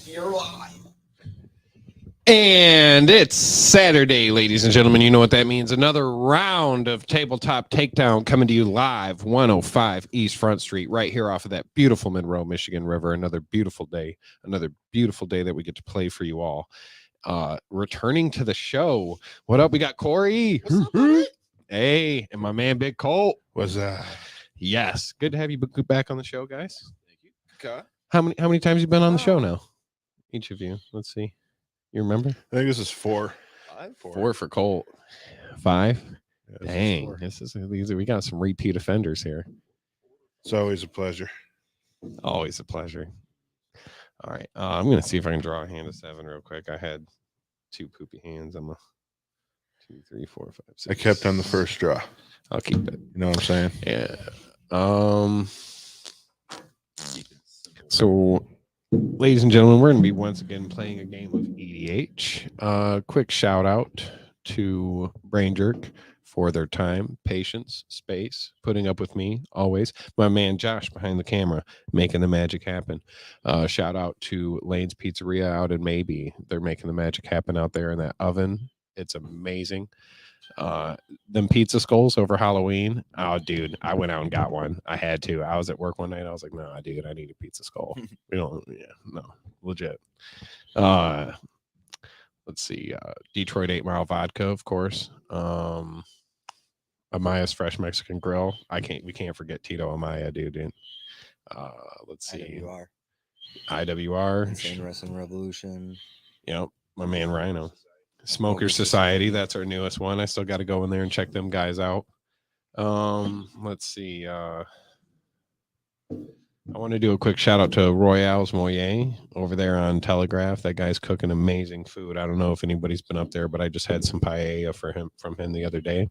You're live. And it's Saturday, ladies and gentlemen. You know what that means. Another round of Tabletop Takedown coming to you live, 105 East Front Street, right here off of that beautiful Monroe, Michigan River. Another beautiful day that we get to play for you all. Returning to the show. What up? We got Corey. What's up, buddy? Hey, and my man, Big Colt. Was Yes. Good to have you back on the show, guys. Thank you. Okay. How many times you been on the show now? Each of you. Let's see. You remember? I think this is 4. Four for Colt. 5. Yeah, Dang, we got some repeat offenders here. It's always a pleasure. Always a pleasure. All right, I'm gonna see if I can draw a hand of 7 real quick. I had 2 poopy hands. I'm a 2, 3, 4, 5, 6. I kept on the first draw. I'll keep it. You know what I'm saying? Yeah. So, ladies and gentlemen, we're going to be once again playing a game of EDH. Quick shout out to Brain Jerk for their time, patience, space, putting up with me always. My man Josh behind the camera, making the magic happen. Shout out to Lane's Pizzeria out in Maybe. They're making the magic happen out there in that oven. It's amazing. Them pizza skulls over Halloween. Oh, dude, I went out and got one. I had to. I was at work one night. I was like, nah, dude, I need a pizza skull. Legit. Let's see. Detroit 8 Mile Vodka, of course. Amaya's Fresh Mexican Grill. We can't forget Tito Amaya, dude. Let's see. IWR. Insane Wrestling Revolution. Yep, my man Rhino. Smoker Society, that's our newest one. I still got to go in there and check them guys out. Let's see. I want to do a quick shout out to Royale's Moyer over there on Telegraph. That guy's cooking amazing food. I don't know if anybody's been up there, but I just had some paella from him the other day.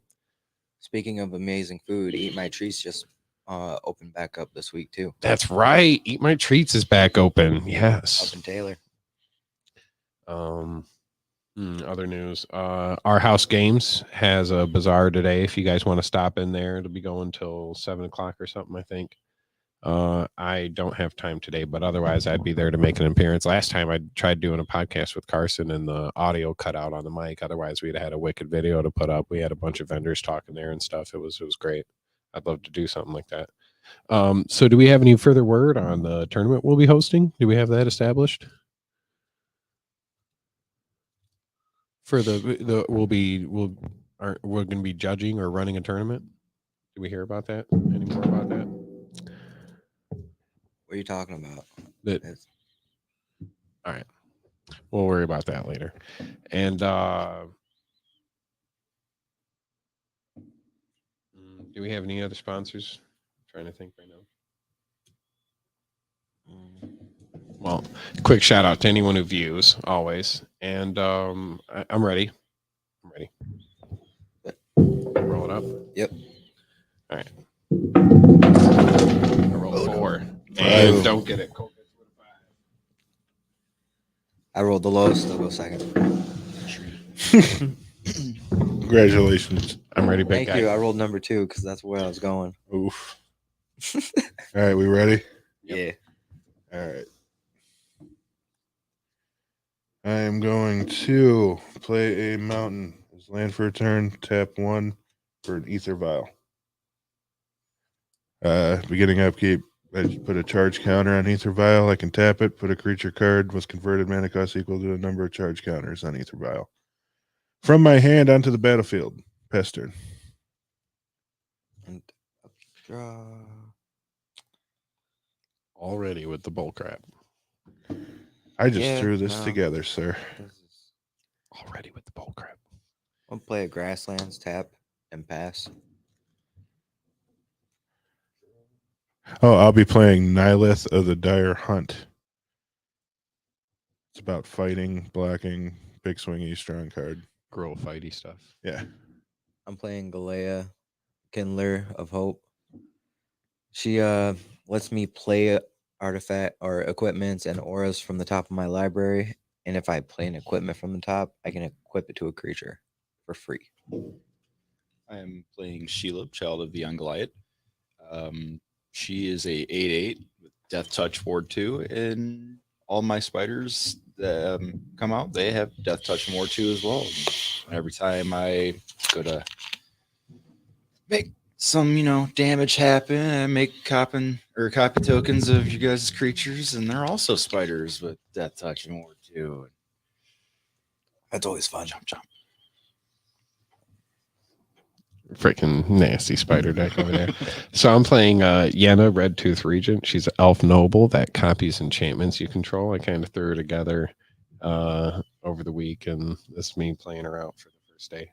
Speaking of amazing food, Eat My Treats just opened back up this week too. That's right. Eat My Treats is back open. Yes. Up in Taylor. Other news. Our House Games has a bazaar today. If you guys want to stop in there, it'll be going till 7:00 or something, I think. I don't have time today, but otherwise I'd be there to make an appearance. Last time I tried doing a podcast with Carson and the audio cut out on the mic. Otherwise we'd had a wicked video to put up. We had a bunch of vendors talking there and stuff. It was great. I'd love to do something like that. So do we have any further word on the tournament we'll be hosting? Do we have that established? For we're going to be judging or running a tournament. Do we hear about that? Any more about that? What are you talking about? All right. We'll worry about that later. And do we have any other sponsors? I'm trying to think right now. Well, quick shout out to anyone who views always. And I'm ready. Roll it up. Yep. All right. I rolled 4. And don't get it. I rolled the lowest. I'll go second. Congratulations. I'm ready, big Thank guy. you. I rolled number 2 because that's where I was going. Oof. All right, we ready? Yeah. All right. I am going to play a mountain. As land for a turn, tap 1 for an ether vial. Beginning upkeep, I just put a charge counter on ether vial. I can tap it, put a creature card with converted mana cost equal to a number of charge counters on ether vial. From my hand onto the battlefield. Pass turn. And draw. Already with the bull crap. I just threw this together, sir. Already with the bull crap. I'll play a grasslands, tap, and pass. Oh, I'll be playing Nihilith of the Dire Hunt. It's about fighting, blocking, big swingy, strong card. Girl fighty stuff. Yeah. I'm playing Galea, Kindler of Hope. She lets me play artifact or equipments and auras from the top of my library, and if I play an equipment from the top, I can equip it to a creature for free. I am playing Sheila, Child of the Young Goliath. She is a 8/8 with Death Touch Ward 2, and all my spiders that come out, they have Death Touch and Ward 2 as well. And every time I go to make some, damage happen, I make copy tokens of you guys' creatures, and they're also spiders with Death Touch and Ward 2. That's always fun. Jump, jump. Freaking nasty spider deck over there. So I'm playing Yenna, Red Tooth Regent. She's an elf noble that copies enchantments you control. I kind of threw her together over the week, and this is me playing her out for the first day.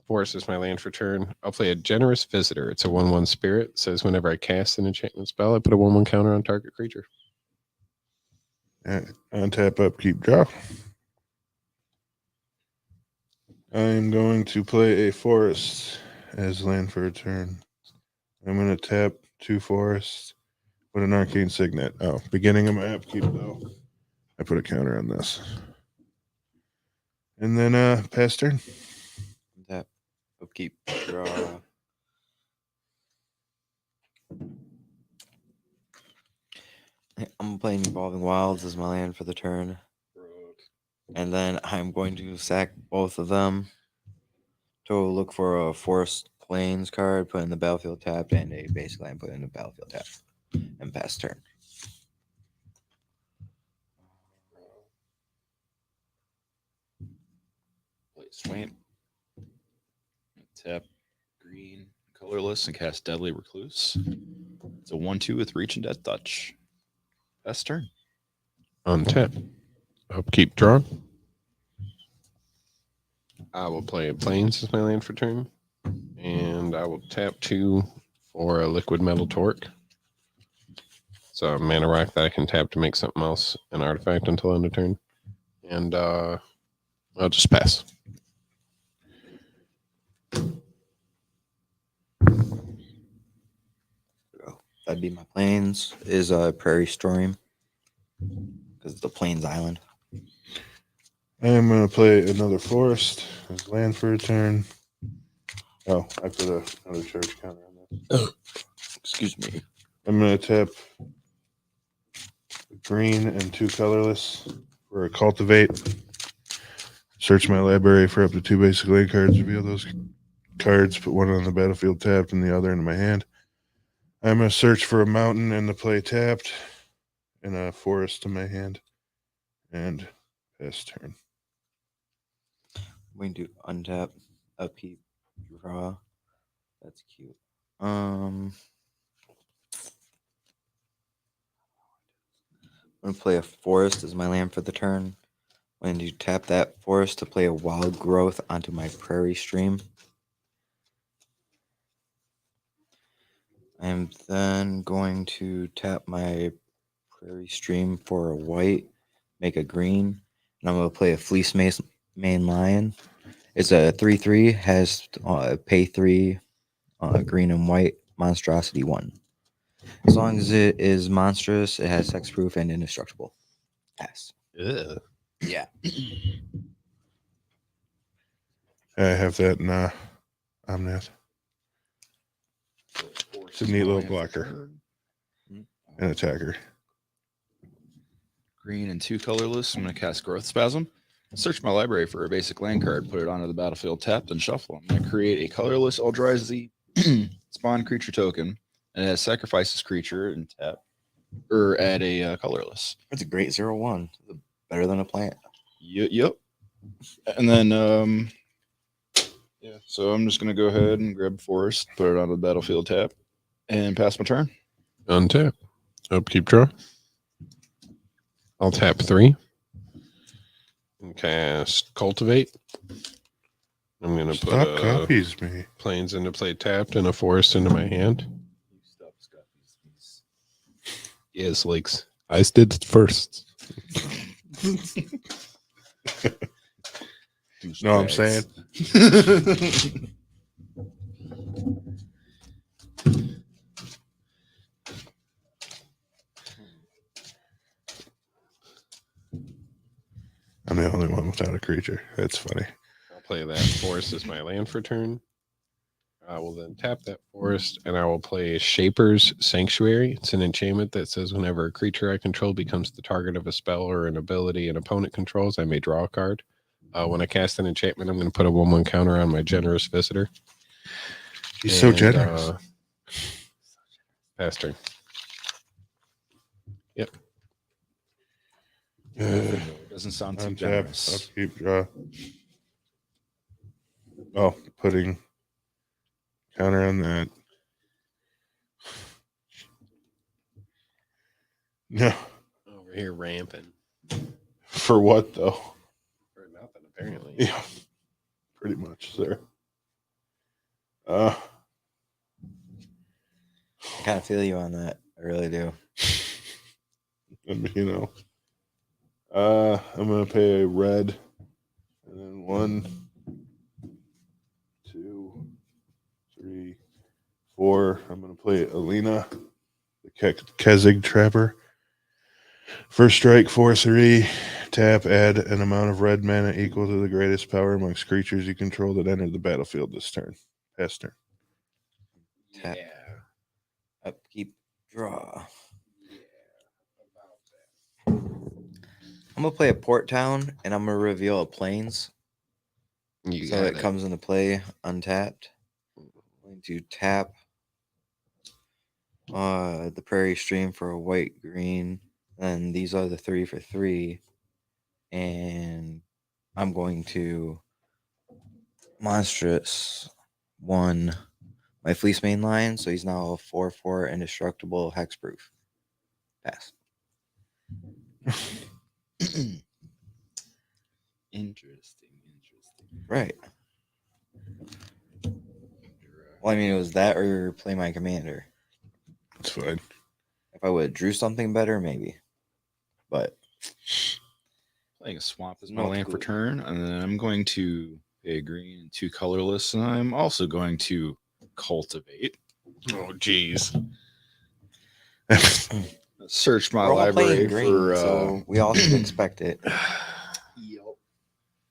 Forest is my land for turn. I'll play a Generous Visitor. It's a 1/1 spirit. It says whenever I cast an enchantment spell, I put a 1/1 counter on target creature. Untap, upkeep, draw. I'm going to play a forest as land for a turn. I'm going to tap 2 forests, put an arcane signet. Oh, beginning of my upkeep, though. I put a counter on this. And then pass turn. Tap, upkeep, draw. I'm playing Evolving Wilds as my land for the turn. And then I'm going to sack both of them to look for a Forest Plains card, put in the battlefield tapped, and a basic land put in the battlefield tapped. And pass turn. Play Swamp. Tap green, colorless, and cast Deadly Recluse. It's a 1/2 with Reach and Death Touch. Pass turn. Untap. Upkeep, draw. I will play Plains as my land for turn. And I will tap 2 for a Liquid Metal Torque. So a mana rock that I can tap to make something else an artifact until end of turn. And I'll just pass. That'd be my Plains. Is Prairie Storm. Because it's the Plains Island. I'm going to play another forest as land for a turn. Oh, I put another charge counter on this. Excuse me. I'm going to tap green and 2 colorless for a cultivate. Search my library for up to 2 basic land cards. Reveal those cards. Put one on the battlefield tapped and the other into my hand. I'm going to search for a mountain and the play tapped and a forest in my hand. And pass turn. I'm going to untap, upkeep, draw. That's cute. I'm going to play a forest as my land for the turn. I'm going to tap that forest to play a wild growth onto my prairie stream. I'm then going to tap my prairie stream for a white, make a green, and I'm going to play a fleece main lion. It's a 3/3, has pay 3, green and white, monstrosity 1. As long as it is monstrous, it has hexproof and indestructible. Pass. Ugh. Yeah. I have that in Omnath. It's a neat little blocker. An attacker. Green and 2 colorless. I'm going to cast Growth Spasm. Search my library for a basic land card, put it onto the battlefield tapped, and shuffle. I'm going to create a colorless Eldrazi spawn creature token, and it has sacrifice this creature and tap, or add a colorless. It's a great 0/1. Better than a plant. Yep. And then, yeah, so I'm just going to go ahead and grab Forest, put it onto the battlefield tap, and pass my turn. Untap. Upkeep, draw. I'll tap 3. And cast Cultivate. I'm going to put Stop copies me. Plains into play tapped and a forest into my hand. Yes, Lakes. I did it first. No, I'm saying. I'm the only one without a creature. That's funny. I'll play that forest as my land for turn. I will then tap that forest, and I will play Shaper's Sanctuary. It's an enchantment that says whenever a creature I control becomes the target of a spell or an ability an opponent controls, I may draw a card. When I cast an enchantment, I'm going to put a 1/1 counter on my Generous Visitor. He's so generous. Pass turn. Yep. It doesn't sound too Untap, generous. upkeep, draw. Oh, putting counter on that. No. Over here ramping. For what though? For nothing, apparently. Yeah. Pretty much, sir. I kind of feel you on that. I really do. I'm gonna pay a red, and then 1, 2, 3, 4. I'm gonna play Alina, the Kezig Trapper. First strike, 4/3. Tap, add an amount of red mana equal to the greatest power amongst creatures you control that enter the battlefield this turn. Pass turn. Tap. Upkeep, draw. I'm gonna play a Port Town, and I'm gonna reveal a Plains, so it comes into play untapped. I'm going to tap the Prairie Stream for a white green, and these are the 3 for 3, and I'm going to Monstrous 1 my Fleece main line, so he's now a 4/4 indestructible hexproof. Pass. Interesting. Right. Well, I mean, it was that or play my commander. It's fine. If I would have drew something better, maybe. But Playing a swamp is my Not land for good. turn, and then I'm going to pay a green and 2 colorless, and I'm also going to cultivate. Oh, jeez. Search my we're all library playing green, for. so we all should expect it.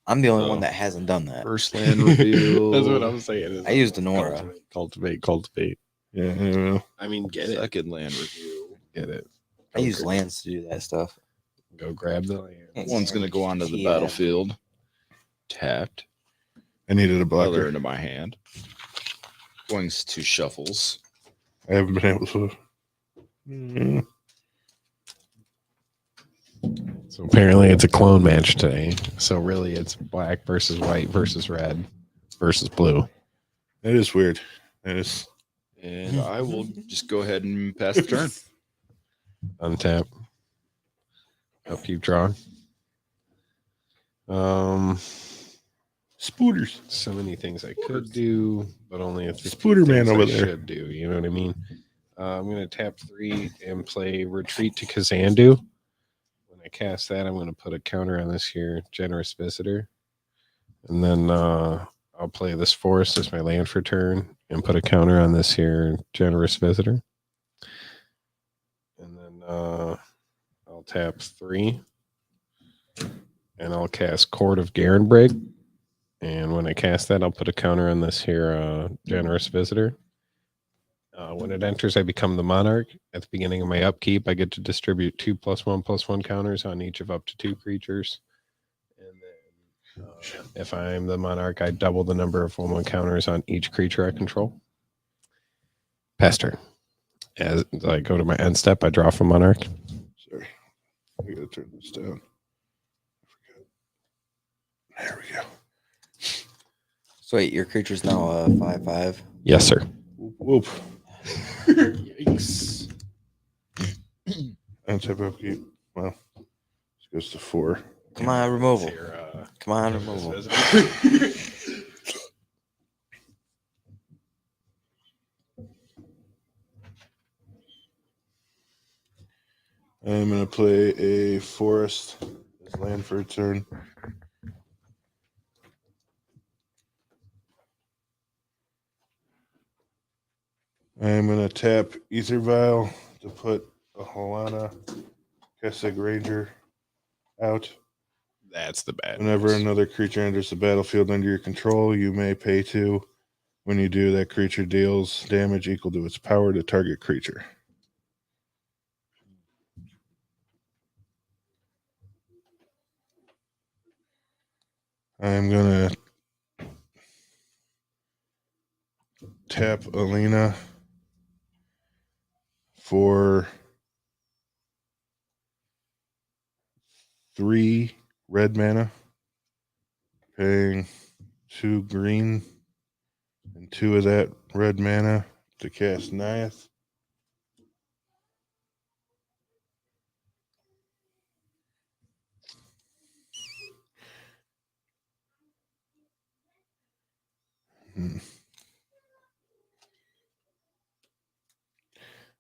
I'm the only one that hasn't done that. First land reveal. That's what I'm saying. I used an aura. Cultivate. Yeah, I don't know. I mean, get it. Second land review. Get it. I use lands to do that stuff. Go grab the land. One's going to go onto the Yeah. battlefield. Tapped. I needed a Other blocker. into my hand. Going to shuffles. I haven't been able to. Mm. So apparently it's a clone match today. So really it's black versus white versus red versus blue. That is weird. That is. And I will just go ahead and pass the turn. Untap. Upkeep draw. Spooters. So many things I could do, but only a few Spooter man things over I there. should do. You know what I mean? I'm going to tap 3 and play Retreat to Kazandu. When I cast that, I'm going to put a counter on this here, Generous Visitor. And then I'll play this Forest as my land for turn and put a counter on this here, Generous Visitor. And then I'll tap 3 and I'll cast Court of Garenbrig. And when I cast that, I'll put a counter on this here, Generous Visitor. When it enters, I become the monarch. At the beginning of my upkeep, I get to distribute 2+1/+1 counters on each of up to 2 creatures. And then if I'm the monarch, I double the number of 1/1 counters on each creature I control. Pass turn. As I go to my end step, I draw from monarch. Sorry. I gotta turn this down. There we go. So wait, your creature's now a 5/5. Yes, sir. Whoop, whoop. Yikes. Untap upkeep. Well, this goes to 4. Come on, removal. Here, Come on, removal. I'm gonna play a forest as land for a turn. I'm gonna tap Ether Vial to put a Holana Kessig Ranger out. That's the bad Whenever news. another creature enters the battlefield under your control, you may pay 2 When you do, that creature deals damage equal to its power to target creature. I'm going to tap Alina for 3 red mana, paying 2 green and 2 of that red mana to cast Nayeth.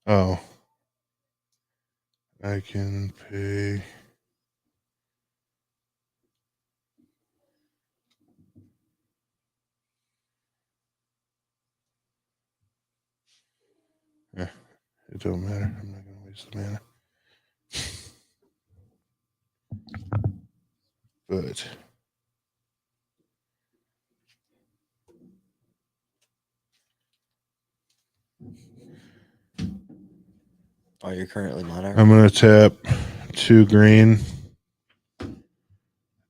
Oh, I can pay. Yeah, it don't matter. I'm not going to waste the mana. But Oh, you're currently Monarch? I'm going to tap 2 green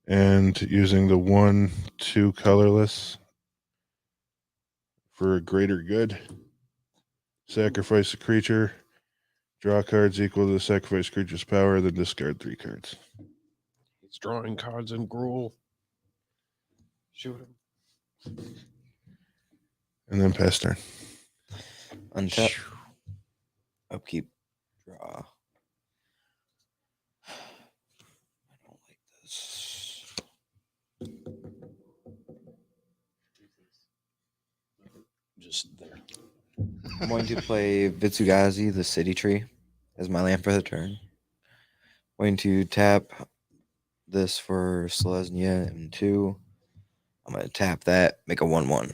and using the 1/2 colorless for a greater good. Sacrifice a creature. Draw cards equal to the sacrifice creature's power, then discard 3 cards. He's drawing cards in Gruul. Shoot him. And then pass turn. Untap. Upkeep. Draw. I don't like this. Just there. I'm going to play Vitsugazi, the City Tree, as my land for the turn. Going to tap this for Selesnya and 2. I'm going to tap that, make a 1/1.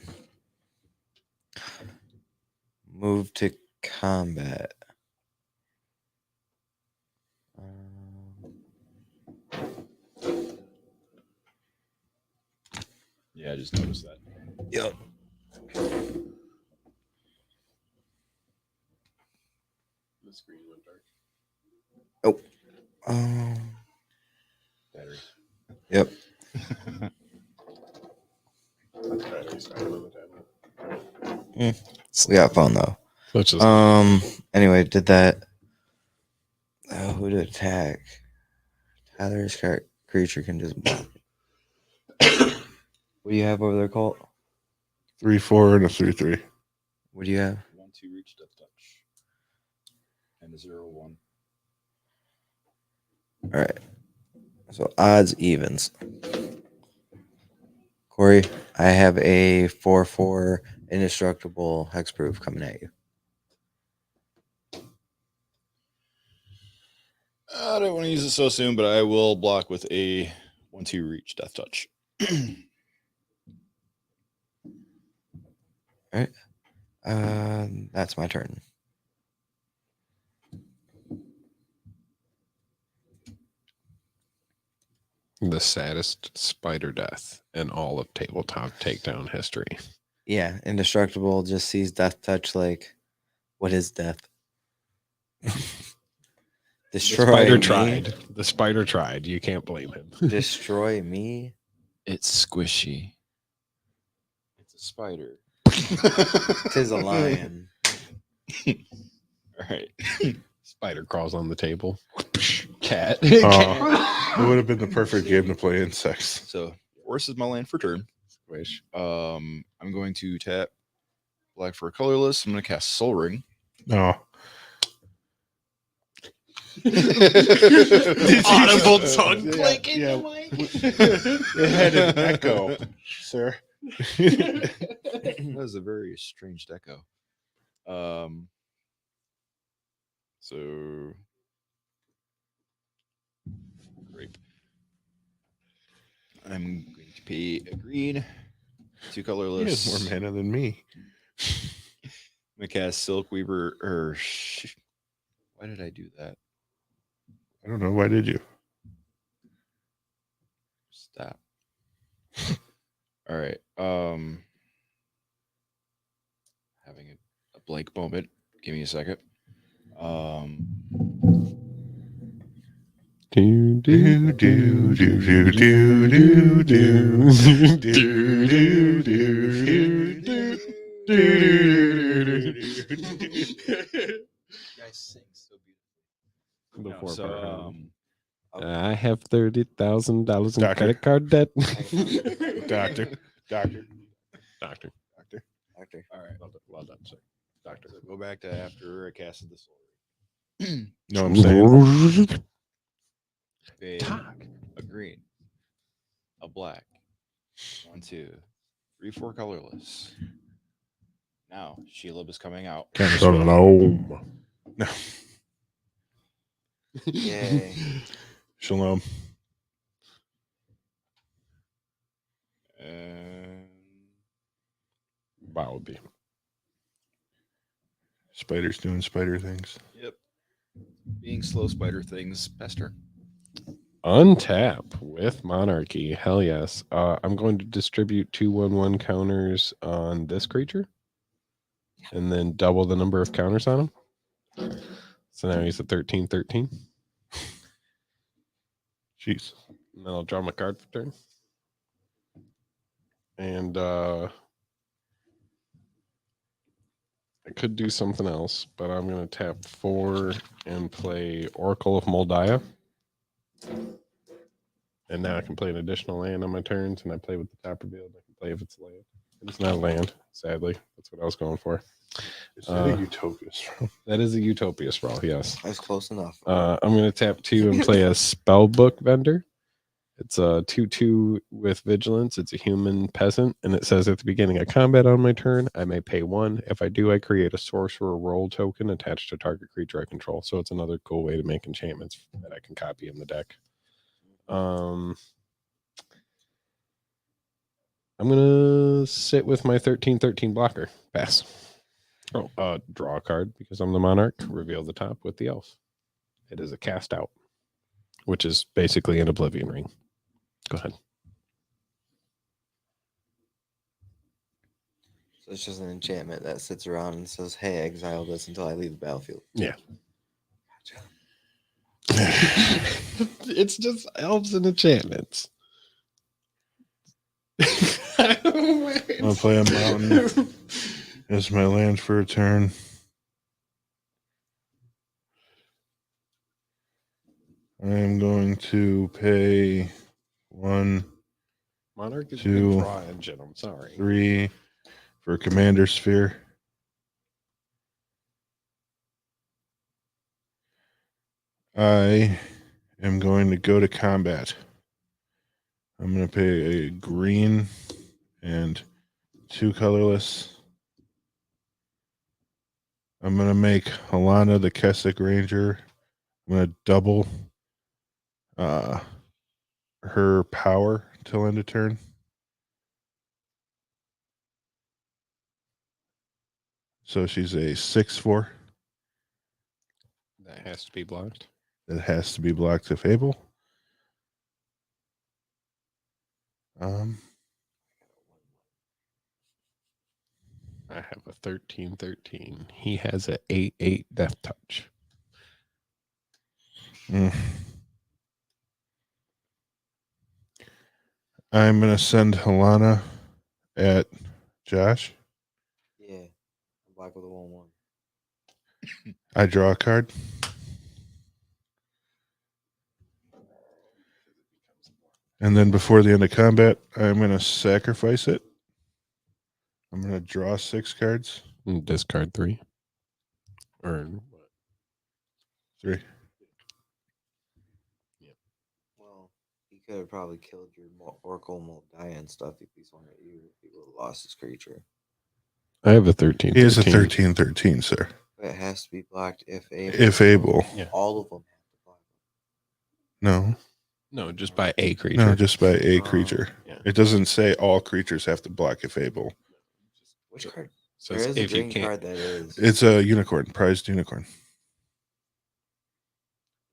Move to combat. Yeah, I just noticed that. Yep. The screen went dark. Battery. Yep. Battery's dying on the tablet. We got phone though. Let's just Anyway, did that. Who to attack? Tyler's creature can just block it. What do you have over there, Colt? 3/4 and a 3/3. What do you have? 1/2 reach, death touch, and a 0/1. All right. So odds, evens. Corey, I have a 4/4 indestructible hexproof coming at you. I don't want to use it so soon, but I will block with a 1/2 reach, death touch. All right. That's my turn. the saddest spider death in all of tabletop takedown history. Yeah, indestructible just sees death touch like, what is death? Destroy The spider me. tried. The spider tried. You can't blame him. Destroy me. It's squishy. It's a spider. Tis a lion. All right. Spider crawls on the table. Cat. Oh, it would have been the perfect game to play insects. So Force is my land for turn. Squish. I'm going to tap black for a colorless. I'm going to cast Soul Ring. No. Audible tongue Yeah, click in yeah. the mic. It had an echo, sir. That was a very strange echo. So grape. I'm going to pay a green, 2 He colorless. has more mana than me. I'm gonna cast Silk Weaver. Why did I do that? I don't know. Why did you? Stop. All right. having a blank moment. Give me a second. Do, Do, do, do, do, do, do, do, do, do. Guys sing so beautifully. The No, four so, part. I have $30,000 in Doctor. credit card debt. Doctor. Doctor. Doctor. Doctor. Doctor. all right. Well done, sir. Doctor. So go back to after I casted the soul. No, I'm saying. A green, a black, 1, 2, 3, 4 colorless. Now Shelob is coming out. Shalom. No. Yay. Shalom. And Bowlby. Spiders doing spider things. yep, being slow spider things. Pester. Untap with Monarchy. Hell yes. I'm going to distribute 2/1/1 counters on this creature. And then double the number of counters on him. So now he's a 13/13. Jeez. And then I'll draw my card for turn. And I could do something else, but I'm going to tap 4 and play Oracle of Moldiah. And now I can play an additional land on my turns, and I play with the top revealed. I can play if it's land. It's not land, sadly. That's what I was going for. Is that a Utopia? That is a Utopia sprawl, yes. That's close enough. I'm going to tap 2 and play a Spellbook Vendor. It's a 2/2 with Vigilance. It's a human peasant, and it says at the beginning of combat on my turn, I may pay 1. If I do, I create a sorcerer role token attached to target creature I control. So it's another cool way to make enchantments that I can copy in the deck. I'm gonna sit with my 13/13 blocker. Pass. Oh, draw a card because I'm the monarch. Reveal the top with the elf. It is a cast out, which is basically an Oblivion Ring. Go ahead. So it's just an enchantment that sits around and says, "Hey, exile this until I leave the battlefield." Yeah. Gotcha. It's just elves and enchantments. I'll play a mountain as my land for a turn. I am going to pay 1, Monarch is a 2, good draw engine. I'm sorry. 3 for Commander Sphere. I am going to go to combat. I'm going to pay a green and 2 colorless. I'm going to make Alana the Keswick Ranger. I'm going to double her power till end of turn. So she's a 6/4. That has to be blocked. That has to be blocked if able. I have a 13/13. He has a 8/8 death touch. I'm going to send Helana at Josh. Yeah. Black with a 1/1. I draw a card. And then before the end of combat, I'm going to sacrifice it. I'm going to draw 6 cards. And discard 3. Or 3. Well, he could have probably killed your Oracle Moldiah and stuff if he swung at you. If he would have lost his creature. I have a 13. He is a 13/13, sir. But it has to be blocked if able. If able. Yeah. All of them have to block it. No. No, just by a creature. No, just by a Oh. creature. Yeah. It doesn't say all creatures have to block if able. Which card? So There is a if you green can't. card that is. It's a unicorn, prized unicorn.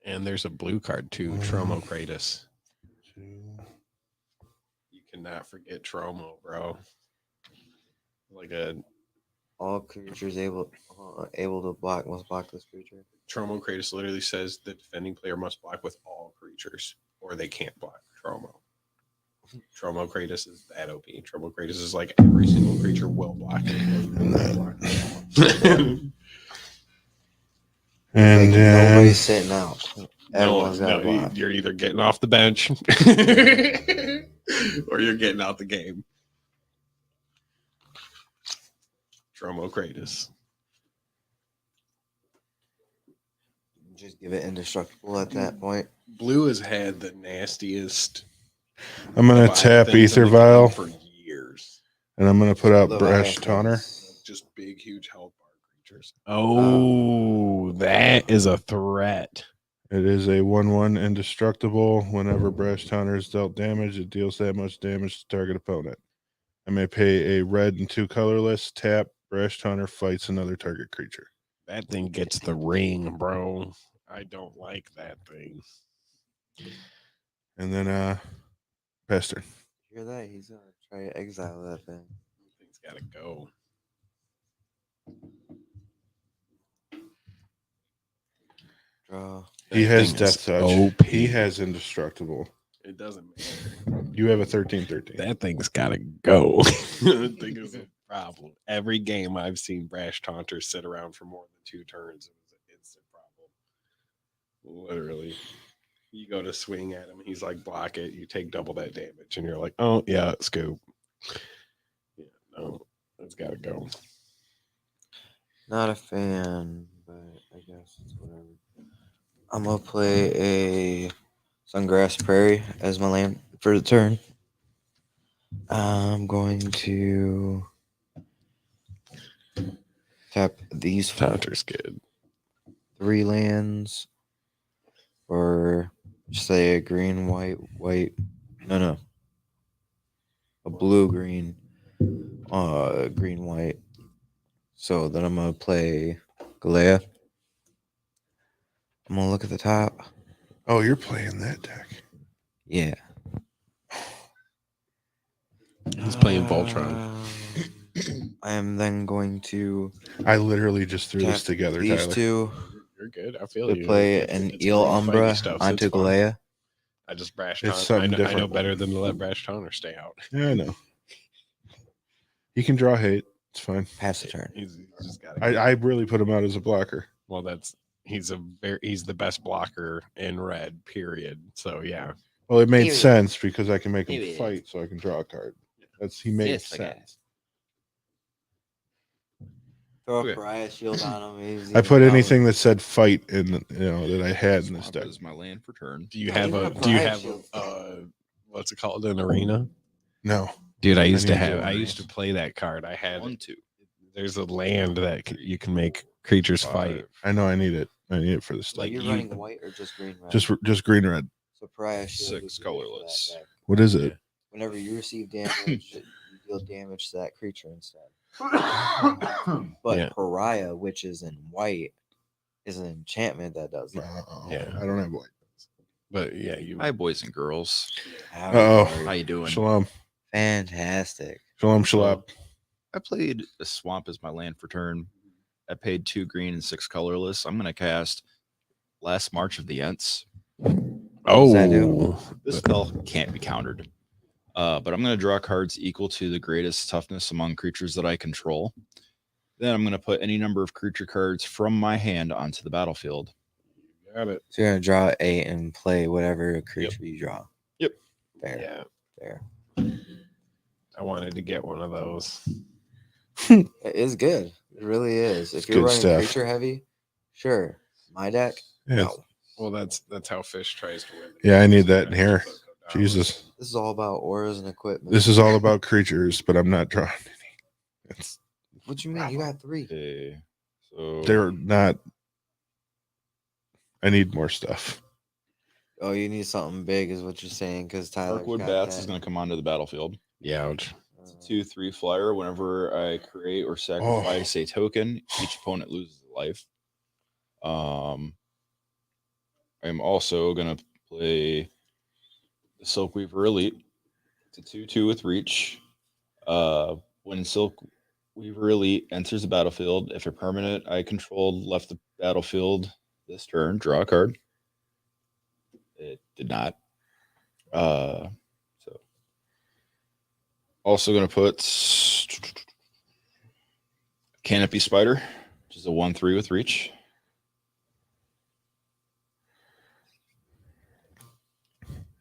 And there's a blue card too, Tromo Kratos. 2. You cannot forget Tromo, bro. Like a All creatures able to block must block this creature. Tromo Kratos literally says the defending player must block with all creatures, or they can't block Tromo. Tromo Kratos is that OP. Tromo Kratos is like every single creature will block it. And nobody's sitting out. No, Everyone's got to block. you're either getting off the bench or you're getting out the game. Tromo Kratos. Just give it indestructible at that point. Blue has had the nastiest. I'm gonna tap Ether Vial, for years. and I'm gonna put out The Brash Leviathans. Taunter. Just big, huge health bar creatures. Oh, that is a threat. It is a 1/1 indestructible. Whenever Brash Taunter is dealt damage, it deals that much damage to target opponent. I may pay a red and 2 colorless. Tap Brash Taunter fights another target creature. That thing gets the ring, bro. I don't like that thing. And then Pester. Hear that? He's gonna try to exile that thing. That thing's gotta go. Draw. He That has thing Death is Touch. OP. He has indestructible. It doesn't matter. You have a 13/13. That thing's gotta go. That thing is a problem. Every game I've seen Brash Taunter sit around for more than 2 turns, it was an instant problem. Literally. You go to swing at him, he's like, block it, you take double that damage, and you're like, oh yeah, scoop. Yeah, no, it's gotta go. Not a fan, but I guess it's whatever. I'm gonna play a Sungrass Prairie as my land for the turn. I'm going to tap these Taunter's good. 3 lands for say a green, white, no, a blue, green, green, white. So then I'm gonna play Galea. I'm gonna look at the top. Oh, you're playing that deck. Yeah. He's playing Voltron. I am then going to I literally just threw this tap together, these Tyler. 2 You're good. I feel to you. play It's- an it's Eel pretty fighty Umbra stuff, so onto it's fun. Galea. I just Brash It's Taunter. something I know different. better than to let Brash Taunter stay out. Yeah, I know. You can draw hate. It's fine. Pass the turn. He's just got. I really put him out as a blocker. Well, he's the best blocker in red. Period. So yeah. Well, it made Period. sense because I can make him Period. fight, so I can draw a card. He made Yes, I got it. sense. Throw Okay. a Pariah Shield on him. I put anything that said fight in, that I had in this Swamp deck. is my land for turn. Do you Not have even a? a Do you Pride have Shield. what's it called? An arena? No, Dude, I used to need have. one I of used to those. play that card. I had. 1, 2. There's a land that you can make creatures fight. 5. I know I need it. I need it for this Like deck. you're you- running white or just green, red? Just green red. So Pariah Shield 6 would be good for that colorless. deck. What is it? Whenever you receive damage, you deal damage to that creature instead. But Yeah. Pariah, which is in white, is an enchantment that does that. Yeah. I don't have white. But yeah, you. Hi, boys and girls. Uh-oh. How you doing? Shalom. Fantastic. Shalom, shalop. I played a swamp as my land for turn. I paid 2 green and 6 colorless. I'm going to cast Last March of the Ents. does that do? This spell can't be countered. But I'm going to draw cards equal to the greatest toughness among creatures that I control. Then I'm going to put any number of creature cards from my hand onto the battlefield. Got it. So you're gonna draw 8 and play whatever creature you draw. Yep. Fair. Yeah, Fair. I wanted to get one of those. It is good. It really is. If It's you're good running stuff. creature heavy, sure. My deck, Yeah, no. Well, that's how Fish tries to win. Yeah, I need that in here. Jesus. This is all about auras and equipment. This is all about creatures, but I'm not drawing any. It's, What you mean? You got 3. Okay. So they're not. I need more stuff. Oh, you need something big, is what you're saying, because Tyler. Darkwood Bats is going to come onto the battlefield. Youch. Uh, 2/3 flyer. Whenever I create or sacrifice a token, each opponent loses a life. I'm also gonna play the Silkweaver Elite. It's a 2/2 with reach. When Weaver Elite enters the battlefield. If a permanent I controlled left the battlefield this turn, draw a card. It did not. So also going to put Canopy Spider, which is a 1/3 with reach.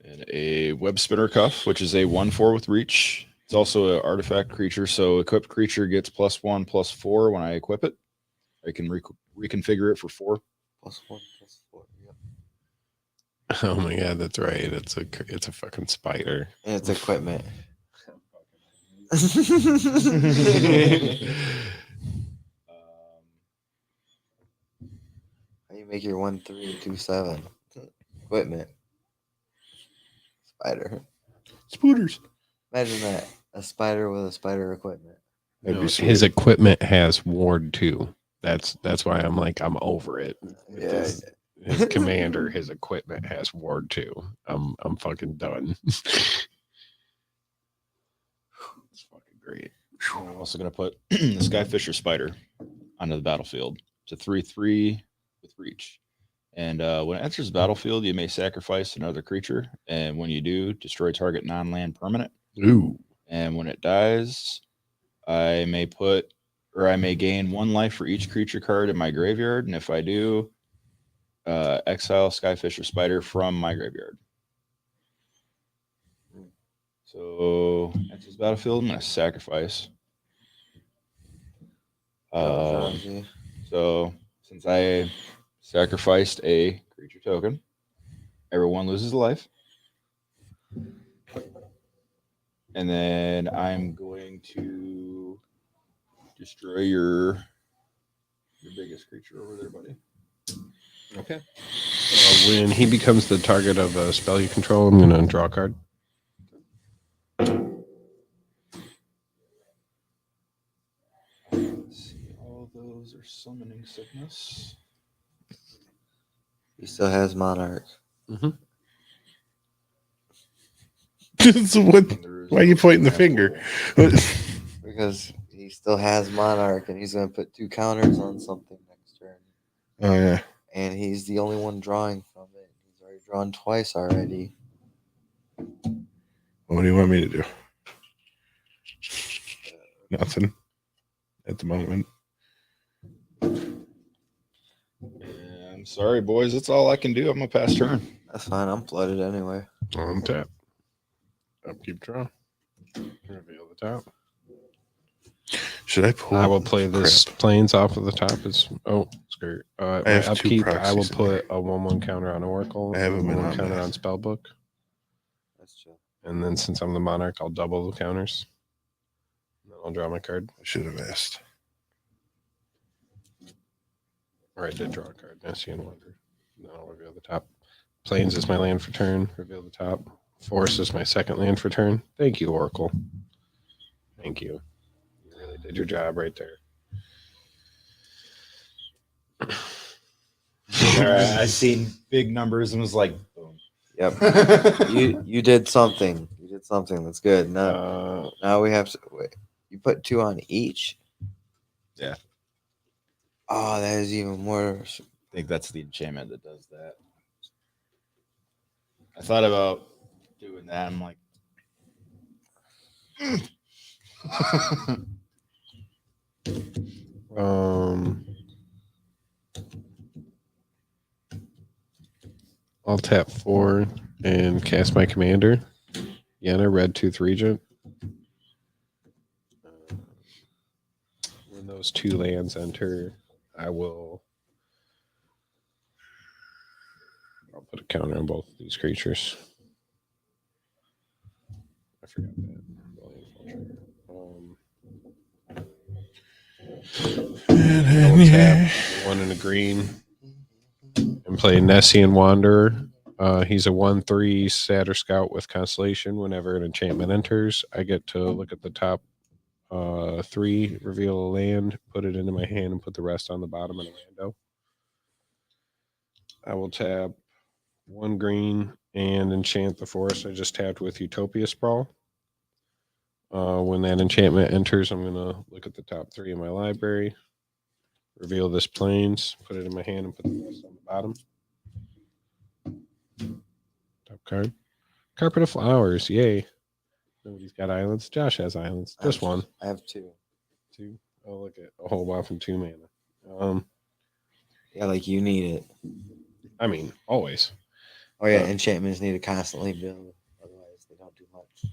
And a Web Spinner Cuff, which is a 1/4 with reach. It's also an artifact creature, so equipped creature gets +1/+4 when I equip it. I can reconfigure it for 4. +1/+4. Yep. Oh my god, that's right. It's a fucking spider. And it's equipment. How do you make your 1/3/2/7 equipment? Spider. Spooters. Imagine that. A spider with a spider equipment. That'd No, be sweet. his equipment has Ward 2. That's why I'm like I'm over it. Yeah. His commander, his equipment has Ward 2. I'm fucking done. It's fucking great. I'm also going to put the Skyfisher Spider onto the battlefield. It's a 3/3 with reach. And when it enters the battlefield, you may sacrifice another creature. And when you do, destroy target non-land permanent. Ooh. And when it dies, I may gain 1 life for each creature card in my graveyard. And if I do, exile Skyfisher Spider from my graveyard. So enters the battlefield, I'm going to sacrifice. So since I sacrificed a creature token, everyone loses a life. And then I'm going to destroy your biggest creature over there, buddy. Okay. When he becomes the target of a spell you control, I'm going to draw a card. Let's see, all those are summoning sickness. He still has Monarch. So why are you pointing the finger? Because he still has Monarch and he's going to put 2 counters on something next turn. Oh yeah. And he's the only one drawing from it. He's already drawn twice already. What do you want me to do? Nothing at the moment. Yeah, I'm sorry, boys. That's all I can do. I'm going to pass turn. That's fine. I'm flooded anyway. On tap. Upkeep draw. Reveal the top. Should I pull? I will play this planes off of the top. Skirt. I My have 2 upkeep, I will proxies in there. put a 1/1 counter on Oracle. I have a them in 1/1 on counter that. on Spellbook. That's chill. And then since I'm the Monarch, I'll double the counters. Then I'll draw my card. I should have asked. Or I did draw a card. Nessie and Wonder. Then I'll reveal the top. Plains is my land for turn. Reveal the top. Force is my second land for turn. Thank you, Oracle. Thank you. You really did your job right there. I seen big numbers and was like, boom. Yep. You did something. You did something. That's good. Now we have to wait. You put 2 on each? Yeah. Oh, that is even more. I think that's the enchantment that does that. I thought about doing that. I'm like, I'll tap 4 and cast my commander. Yenna, Red Tooth Regent. When those 2 lands enter, I'll put a counter on both of these creatures. I forgot that. I'll tap 1 and a green and play Nessie and Wanderer. He's a 1/3 Satyr Scout with Constellation. Whenever an enchantment enters, I get to look at the top 3, reveal a land, put it into my hand, and put the rest on the bottom of the rando. I will tap 1 green and enchant the forest I just tapped with Utopia Sprawl. When that enchantment enters, I'm gonna look at the top 3 in my library, reveal this plains, put it in my hand, and put the rest on the bottom. Top card. Carpet of Flowers. Yay. Nobody's got islands. Josh has islands. Just one. I have 2. 2. Oh, look at a whole whopping 2 mana. Yeah, like you need it. I mean, always. Oh yeah, enchantments need to constantly build, otherwise they don't do much.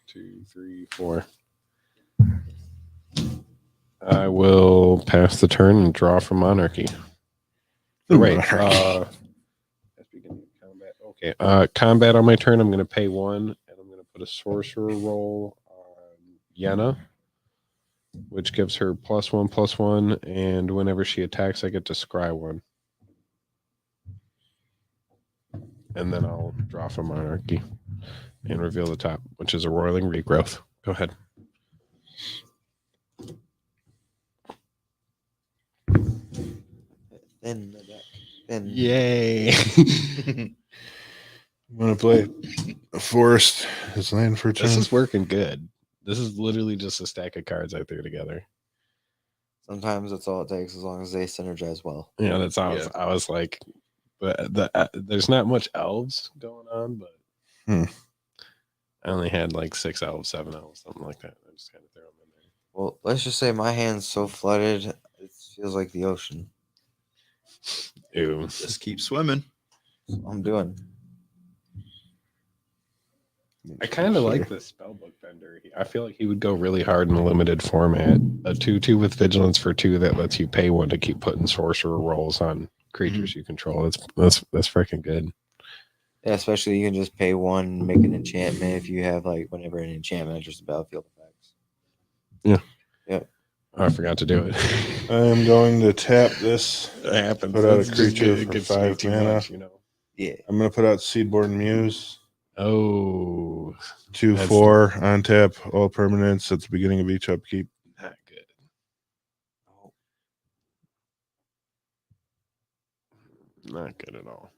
2, 3, 4. I will pass the turn and draw from Monarchy. Right. That's beginning of combat. Okay. Combat on my turn. I'm going to pay 1, and I'm going to put a sorcerer roll on Yenna, which gives her +1/+1, and whenever she attacks, I get to scry 1. And then I'll draw from Monarchy and reveal the top, which is a Roiling Regrowth. Go ahead. Then the deck. Then Yay. I'm gonna play a forest. His land for a turn. This is working good. This is literally just a stack of cards I threw together. sometimes that's all it takes, as long as they synergize well. Yeah, that's how I was like, but there's not much elves going on, but I only had like 6 elves, 7 elves, something like that. I just kind of threw them in there. Well, let's just say my hand's so flooded, it feels like the ocean. Ew. Just keep swimming. That's what I'm doing. I kind of like the spellbook vendor. I feel like he would go really hard in a limited format. A 2/2 with vigilance for 2 that lets you pay 1 to keep putting sorcerer rolls on creatures you control. That's freaking good. Yeah, especially you can just pay 1, make an enchantment if you have like whenever an enchantment enters the battlefield effects. Yeah. Yep. I forgot to do it. I'm going to tap this. It happens. Put out a It's just creature it for gets 5 way too mana. much, you know. Yeah. I'm gonna put out Seedborn Muse. Oh, 2/4 on tap, all permanents at the beginning of each upkeep. not good. Not good at all.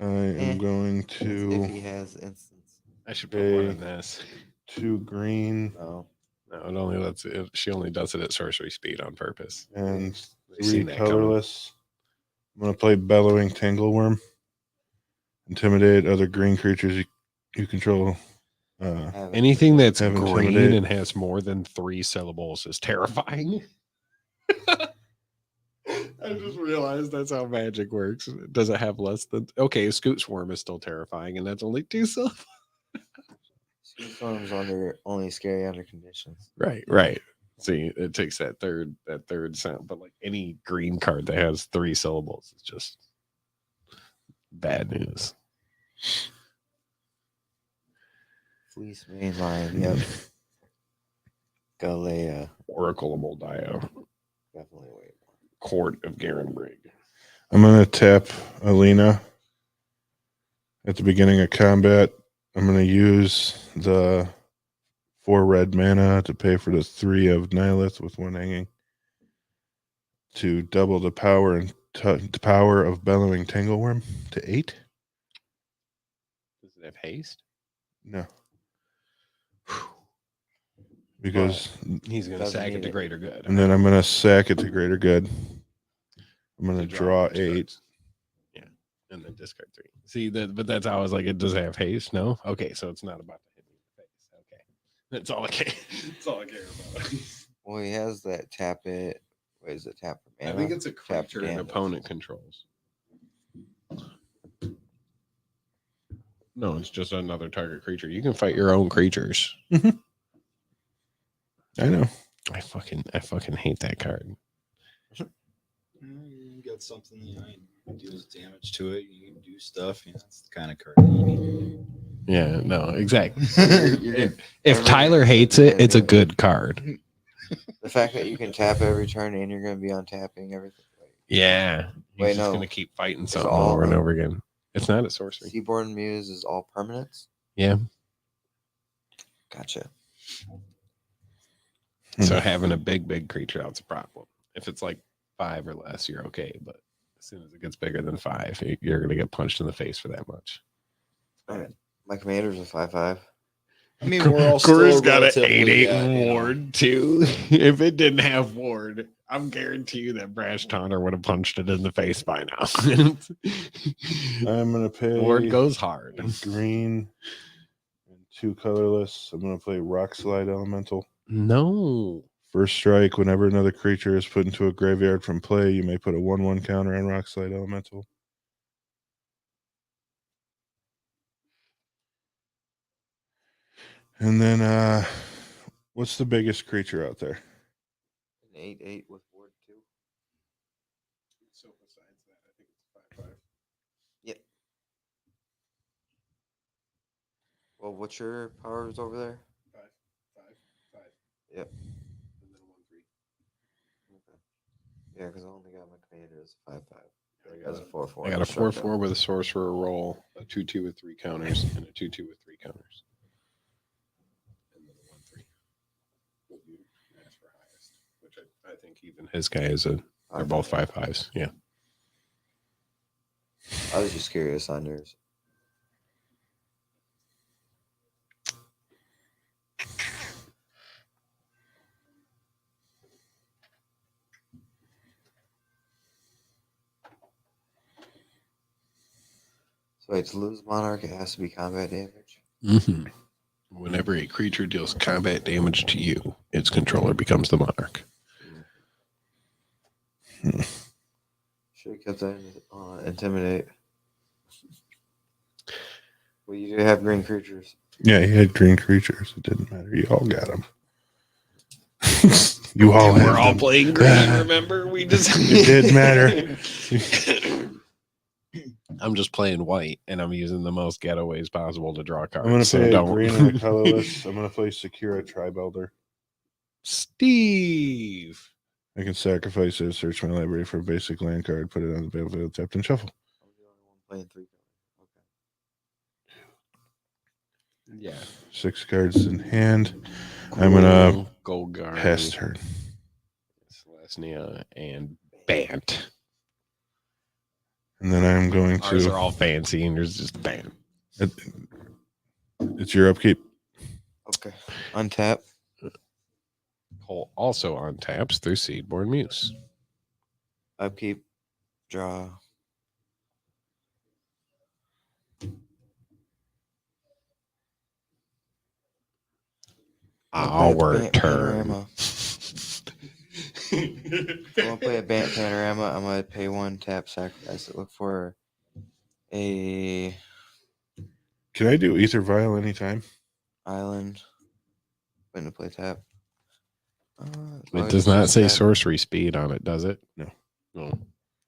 I am going If to he has instance. I should put one in this. 2 green No. No, it only lets it. She only does it at sorcery speed on purpose. and They seen 3 that coming. colorless. I'm gonna play Bellowing Tangleworm. Intimidate other green creatures you control. Anything that's Have green intimidate. and has more than 3 syllables is terrifying. I just realized that's how magic works. Does it have less than? Okay, Scoot Swarm is still terrifying, and that's only 2 syllables. Storm's only scary under conditions. Right. See, it takes that third sound, but like any green card that has 3 syllables is just bad news. Fleece Mainline, yep. Galea, Oracle of Moldio, definitely way more. Court of Garenbrig. I'm gonna tap Alina at the beginning of combat. I'm gonna use the 4 red mana to pay for the 3 of Nihilith with 1 hanging to double the power and the power of Bellowing Tangleworm to 8. Does it have haste? No, because He's going to Doesn't sack it need to it. greater good. and then I'm gonna sack it to greater good. I'm gonna To draw more 8. cards. Yeah, and then discard 3. See that, but that's how I was like, it does have haste. No, okay, so it's not about to hit me in the face. Okay, that's all I care. That's all I care about. Well, he has that tap it. What is it? Tap for I mana? think it's a Tap creature an damage. opponent controls. No, it's just another target creature. You can fight your own creatures. I know. I fucking hate that card. You got something, deals damage to it. You can do stuff. That's the kind of card that you need. Yeah, no, exactly. You're If Tyler hates it, it's a good card. The fact that you can tap every turn and you're going to be on tapping everything. Yeah. He's Wait, just no. going to keep fighting something all over and of- over again. It's not a sorcery. Seaborn Muse is all permanents. Yeah. Gotcha. So having a big creature out's a problem. If it's like 5 or less, you're okay. But as soon as it gets bigger than 5, you're going to get punched in the face for that much. All right. My commander's a 5/5. I mean, we're all Cora's still got an relatively, 8/8 ward too. If it didn't have ward, I'm guarantee you that Brash Taunter would have punched it in the face by now. I'm gonna pay Ward goes hard. green and 2 colorless. I'm gonna play Rock Slide Elemental. No. First strike, whenever another creature is put into a graveyard from play, you may put a 1/1 counter on Rock Slide Elemental. And then what's the biggest creature out there? An 8/8 with ward 2. So besides that, I think it's 5/5. Yep. Well, what's your powers over there? 5, 5, 5. Yep. And then 1/3. Okay. Yeah, because I only got my commander as a 5/5. I As a 4/4. I got a 4/4 with a sorcerer roll, a 2/2 with 3 counters, and a 2/2 with 3 counters. And then a 1/3. What you ask for highest, which I think even his guy is a. They're both 5/5s. Yeah. I was just curious on yours. So wait, to lose Monarch, it has to be combat damage? Mm-hmm. Whenever a creature deals combat damage to you, its controller becomes the monarch. Should have kept that in, Intimidate. Well, you do have green creatures. Yeah, he had green creatures. It didn't matter. You all got them. You all And have we're all them. playing green, remember? We just It did matter. I'm just playing white, and I'm using the most ghetto ways possible to draw cards. I'm going to so play a don't. green and a colorless. I'm going to play Secura Tribelder. Steve. I can sacrifice it, search my library for a basic land card, put it on the battlefield, tapped and shuffle. I'm the only one playing 3 colors. Okay. Yeah. 6 cards in hand. I'm going to Golgari, pass turn. Celestia, and Bant. And then I'm going Ours to. are all fancy, and yours just Bant. It's your upkeep. Okay. Untap. Cole also untaps through Seedborn Muse. Upkeep. Draw. Our turn. Panorama. I'm gonna play a Bant Panorama. I'm gonna pay 1, tap, sacrifice it. Look for a Can I do Ether Vial anytime? island. When to play tap. It does not say tap. sorcery speed on it, does it? No. No.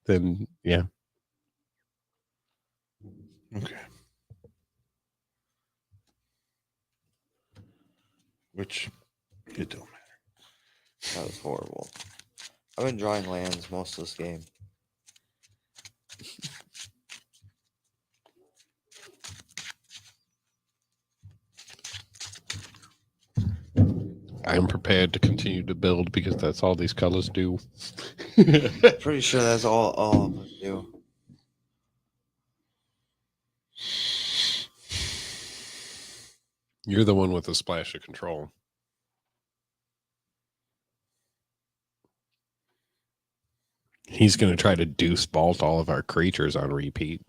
Then, yeah. Okay. Which, it don't matter. That was horrible. I've been drawing lands most of this game. I'm prepared to continue to build because that's all these colors do. Pretty sure that's all of them do. You're the one with the splash of control. He's going to try to deuce vault all of our creatures on repeat.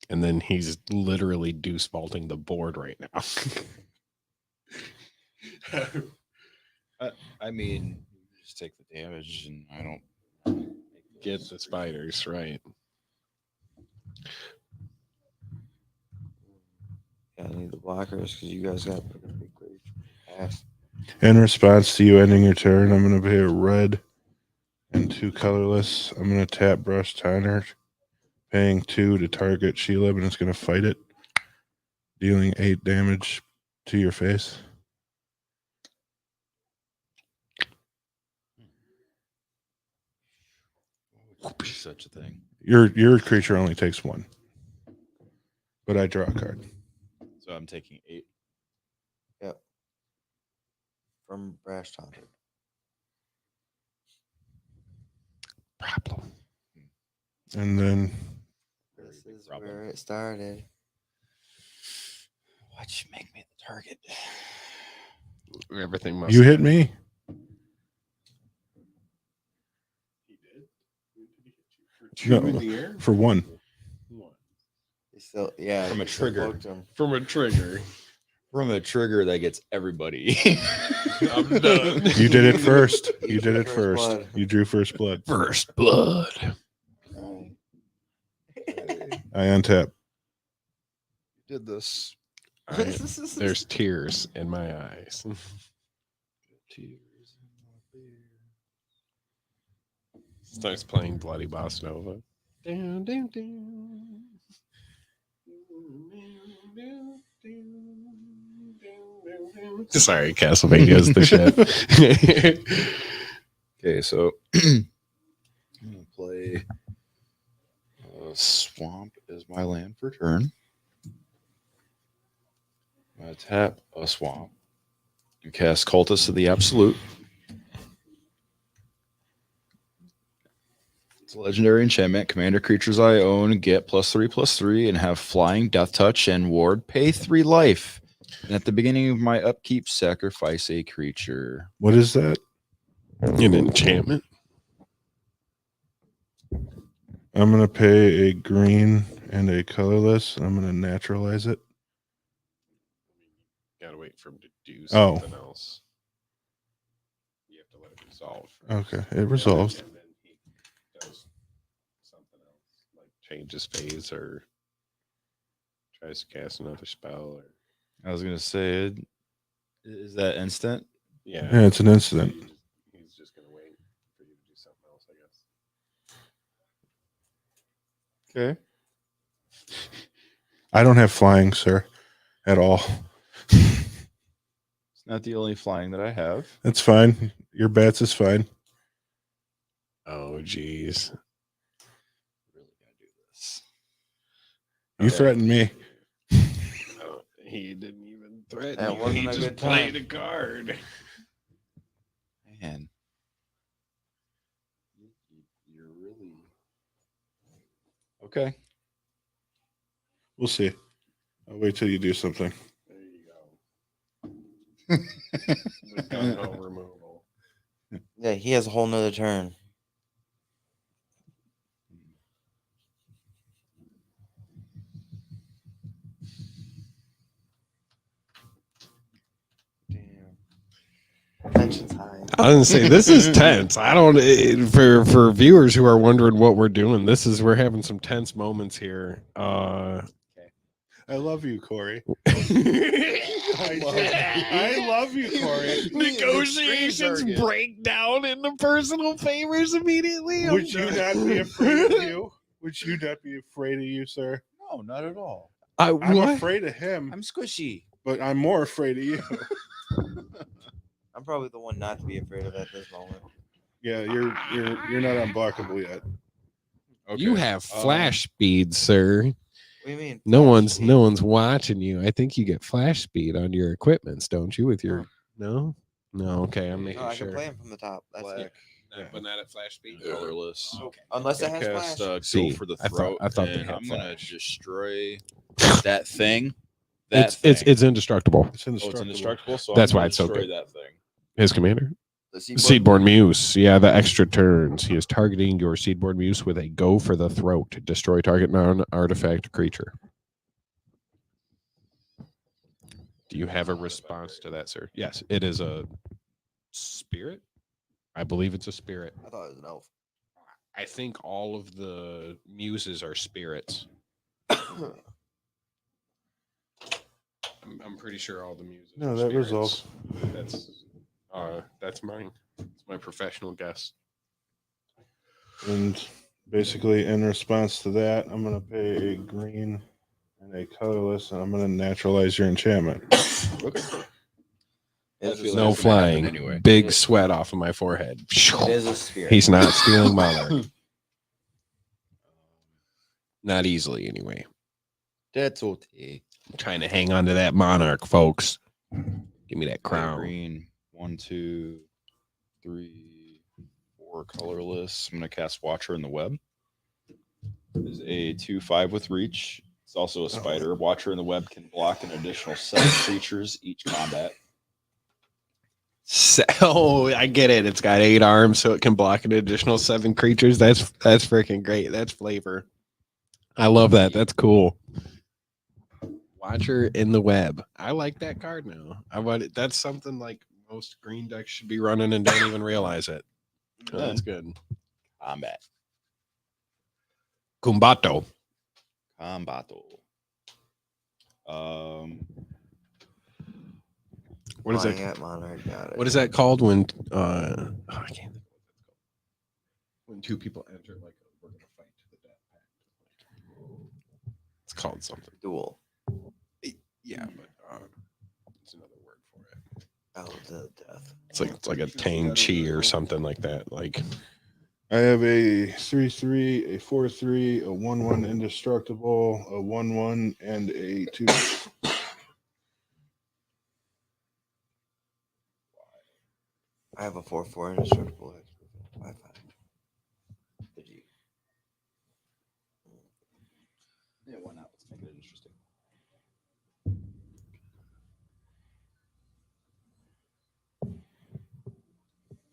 And then he's literally deuce vaulting the board right now. I mean, you just take the damage, and I don't Get the spiders, right. Yeah, I need the blockers because you guys got big ass. In response to you ending your turn, I'm going to pay a red and 2 colorless. I'm going to tap Brush Tanner, paying 2 to target Sheila, and it's going to fight it, dealing 8 damage to your face. What would be such a thing? Your creature only takes 1, but I draw a card. So I'm taking 8. From Brash Taunter. Problem. And then This is where it started. Why'd you make me the target? Everything must. You hit me. Two No, in the air for one. Still, yeah, From a you still trigger. poked him. From a trigger. From a trigger that gets everybody. I'm done. You did it first. You You did drew it first first. blood. You drew first blood. First blood. I untap. Did this. There's tears in my eyes. Starts playing Bloody Bossa Nova. Down, down, down. Sorry, Castlevania's the shit. Okay, so I'm gonna play Swamp as my land for turn. I'm gonna tap a Swamp and cast Cultist of the Absolute. It's a legendary enchantment. Commander creatures I own get +3/+3 and have flying, death touch, and ward. Pay 3 life. And at the beginning of my upkeep, sacrifice a creature. What is that? An enchantment. I'm going to pay a green and a colorless. I'm going to naturalize it. Gotta wait for him to do Oh. something else. You have to let it resolve. Okay, it resolves. And then he does something else, like changes phase or tries to cast another spell. Or I was gonna say, is that instant? yeah, Yeah, it's an incident. He's just gonna wait for you to do something else, I guess. Okay. I don't have flying, sir, at all. It's not the only flying that I have. That's fine. Your bats is fine. Oh, jeez. Really gotta do this. You threatened me. Oh, he didn't even threaten. That you. wasn't He a just good played time. a card. Man, you're really okay. We'll see. I'll wait till you do something. There you go. The gun-ho removal. Yeah, he has a whole nother turn. Damn. Tension's high. I was gonna say this is tense. I don't for viewers who are wondering what we're doing. We're having some tense moments here. I love you, Corey. I love you, Corey. Negotiations break down into personal favors immediately. Would you not be afraid of you? Would you not be afraid of you, sir? No, not at all. I'm what? afraid of him, I'm squishy. but I'm more afraid of you. I'm probably the one not to be afraid of at this moment. Yeah, you're not unblockable yet. Okay. You have flash speed, sir. What do you mean? No flash speed? one's watching you. I think you get flash speed on your equipments, don't you? With your no. Okay, I'm making No, I sure. can play him from the top. That's Black. it. But not at flash speed. Colorless. Okay. Unless it I has cast flash. See, go for the I thought- throat. I thought they and had I'm gonna flash. destroy that thing. It's indestructible. It's Oh, it's indestructible. indestructible. So That's I'm why gonna it's so destroy good. that thing. His commander. The Seedborn Muse. Yeah, the extra turns. He is targeting your Seedborn Muse with a go for the throat. Destroy target non-artifact creature. Do you have a response to that, sir? Yes, it is a spirit. I believe it's a spirit. I thought it was an elf. I think all of the muses are spirits. I'm pretty sure all the muses. No, are that spirits. resolves. That's mine. It's my professional guess. And basically, in response to that, I'm going to pay a green and a colorless, and I'm going to naturalize your enchantment. Okay. It's feel a, No that's gonna happen flying. anyway. Big sweat off of my forehead. it is a spirit. He's not stealing Monarch. Not easily, anyway. That's okay. I'm trying to hang on to that Monarch, folks. Give me that crown. Green. 1, 2, 3, 4 colorless. I'm gonna cast Watcher in the Web. Is a 2/5 with reach. It's also a spider. Watcher in the web can block an additional 7 creatures each combat. Oh, I get it. It's got 8 arms, so it can block an additional 7 creatures. That's freaking great. That's flavor. I love that. That's cool. Watcher in the web. I like that card now. That's something like most green decks should be running and don't even realize it. Oh, that's good. Combat. Kumbato. Combato. What is Flying that? at Monarch, got it. What is that called when I can't think of what that's called. When 2 people enter like we're gonna fight to the death pact. It's called something. Duel. Yeah, but it's another word for it. Oh, the death. It's like a Tang Chi or something like that. Like I have a 3/3, a 4/3, a 1/1 indestructible, a 1/1, and a 2. I have a 4/4 indestructible. 5/5. Did you? Yeah, why not? Let's make it interesting.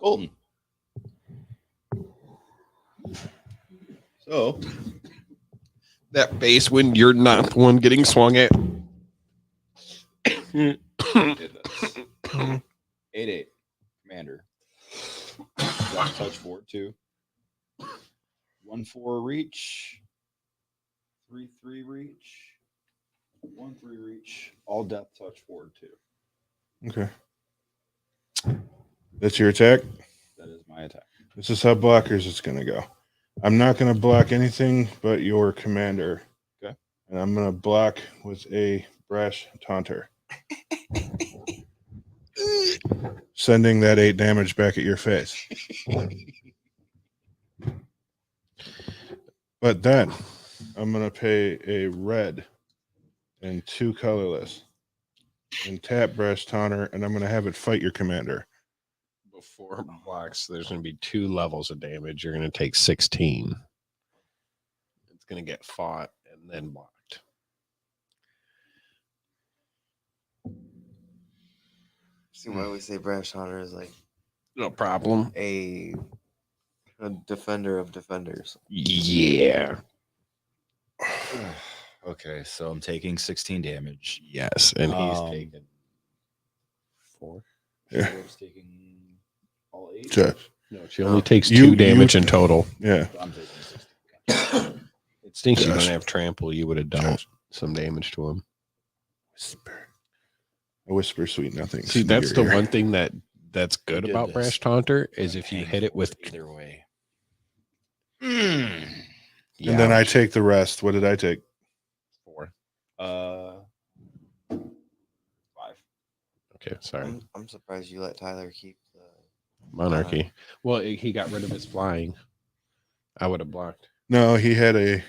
Golden. So that base when you're not the one getting swung at. did this. 8/8. Commander. Death touch 4/2. 1/4 reach. 3/3 reach. 1/3 reach. All death touch 4/2. Okay. That's your attack? That is my attack. This is how blockers it's going to go. I'm not going to block anything but your commander. Okay. And I'm going to block with a brash taunter. Sending that 8 damage back at your face. But then I'm going to pay a red and 2 colorless and tap brash taunter, and I'm going to have it fight your commander. Before blocks, there's going to be 2 levels of damage. You're going to take 16. It's going to get fought and then blocked. See why we say Brash Hunter is like No problem. a defender of defenders. Yeah. Okay, so I'm taking 16 damage. Yes, and he's Um, taken 4. Yeah. She's taking all 8. Josh. No, she only No. takes You- 2 damage in total. Yeah. I'm taking 16. It stinks you Josh. don't have trample. You would have done Josh. some damage to him. Whisper. I whisper sweet nothings. See, into that's your the ear. one thing that's good did about this. Brash Taunter is if you hit it with either way. And then I take the rest. What did I take? 4. 5. Okay, sorry. I'm surprised you let Tyler keep the. Monarchy. Well, he got rid of his flying. I would have blocked. No, he had a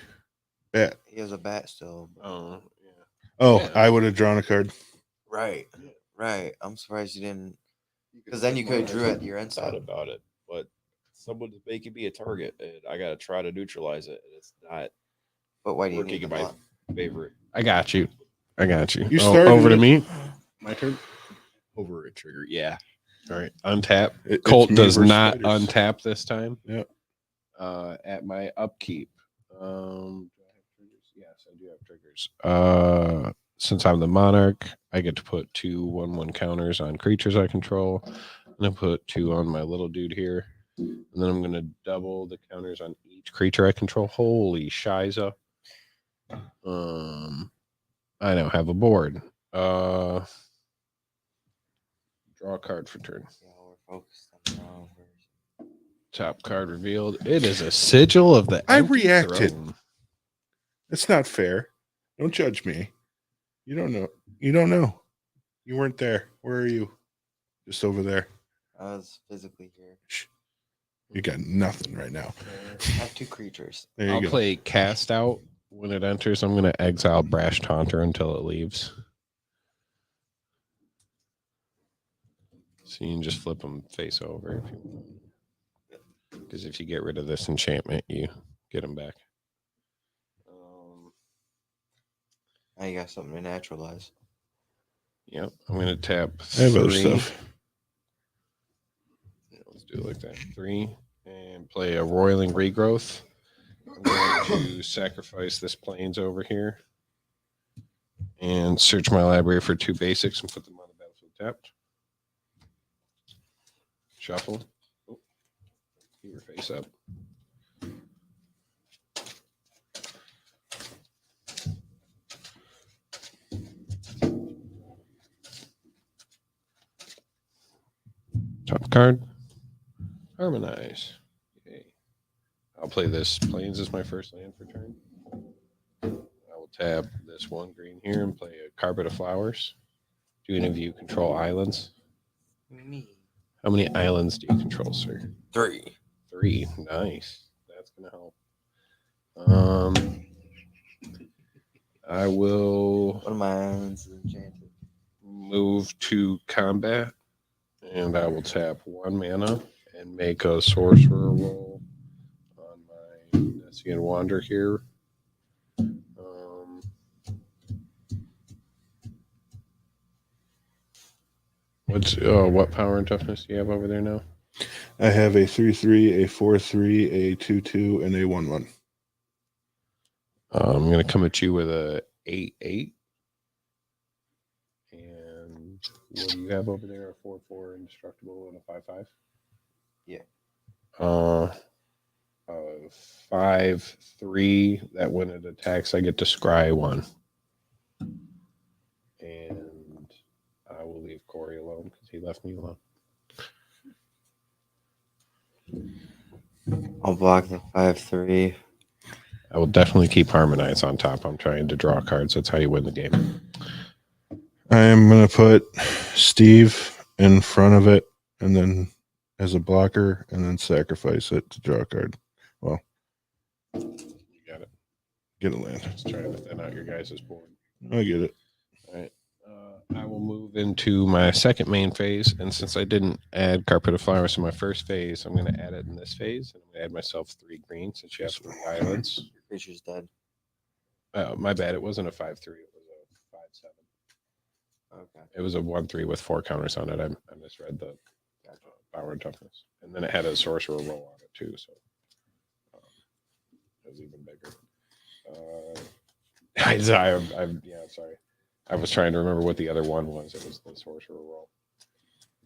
bat. He has a bat still. Oh, yeah. Oh, Yeah. I would have drawn a card. Right. Right. I'm surprised you didn't. Because then you could have drew at your end Thought side. about it, but someone's making me a target, and I gotta try to neutralize it. And it's not But why do you working need in the my block? favorite. I got you. You Oh, started over to it. me. My turn. Over a trigger. Yeah. All right. Untap. It's Colt me does versus not spiders. untap this time. Yep. At my upkeep. Do I have triggers? Yes, I do have triggers. Since I'm the monarch, I get to put 2 1/1 counters on creatures I control. I'm gonna put 2 on my little dude here. And then I'm gonna double the counters on each creature I control. Holy shiza. I now have a board. Draw a card for turn. Yeah, we're focused on the wrong version. Top card revealed. It is a sigil of the I Empty reacted. Throne. It's not fair. Don't judge me. You don't know. You don't know. You weren't there. Where are you? Just over there. I was physically here. You got nothing right now. I have 2 creatures. There you I'll go. play Cast Out when it enters. I'm going to exile Brash Taunter until it leaves. So you can just flip them face over if you want. Because if you get rid of this enchantment, you get them back. Now you got something to naturalize. Yep. I'm going to tap I have other 3. stuff. Yeah, let's do it like that. 3 and play a roiling regrowth. I'm going to sacrifice this plains over here and search my library for 2 basics and put them on the battlefield tapped. Shuffle. Oh, keep your face up. Top card. Harmonize. Okay. I'll play this plains as my first land for turn. I will tap this 1 green here and play a carpet of flowers. Do any of you control islands? Me. How many islands do you control, sir? 3. 3. Nice. That's gonna help. I will One of my islands is enchanted. move to combat, and I will tap 1 mana and make a sorcerer roll on my Nessian Wander here. What power and toughness do you have over there now? I have a 3/3, a 4/3, a 2/2, and a 1/1. I'm going to come at you with a 8/8. And what do you have over there? A 4/4 indestructible and a 5/5? Yeah. 5/3. That when it attacks, I get to scry 1. And I will leave Corey alone because he left me alone. I'll block the 5/3. I will definitely keep Harmonize on top. I'm trying to draw cards. That's how you win the game. I am going to put Steve in front of it and then as a blocker and then sacrifice it to draw a card. Well, You got it. get a land. Just trying to thin out your guys' board. I get it. All right. I will move into my second main phase, and since I didn't add Carpet of Flowers in my first phase, I'm going to add it in this phase, and I'm going to add myself 3 green since you have 3 islands. Your creature's dead. My bad. It wasn't a 5/3. It was a 5/7. Okay. It was a 1/3 with 4 counters on it. I misread the power and toughness, and then it had a sorcerer roll on it too, so it was even bigger. Sorry. I was trying to remember what the other one was. It was the sorcerer roll.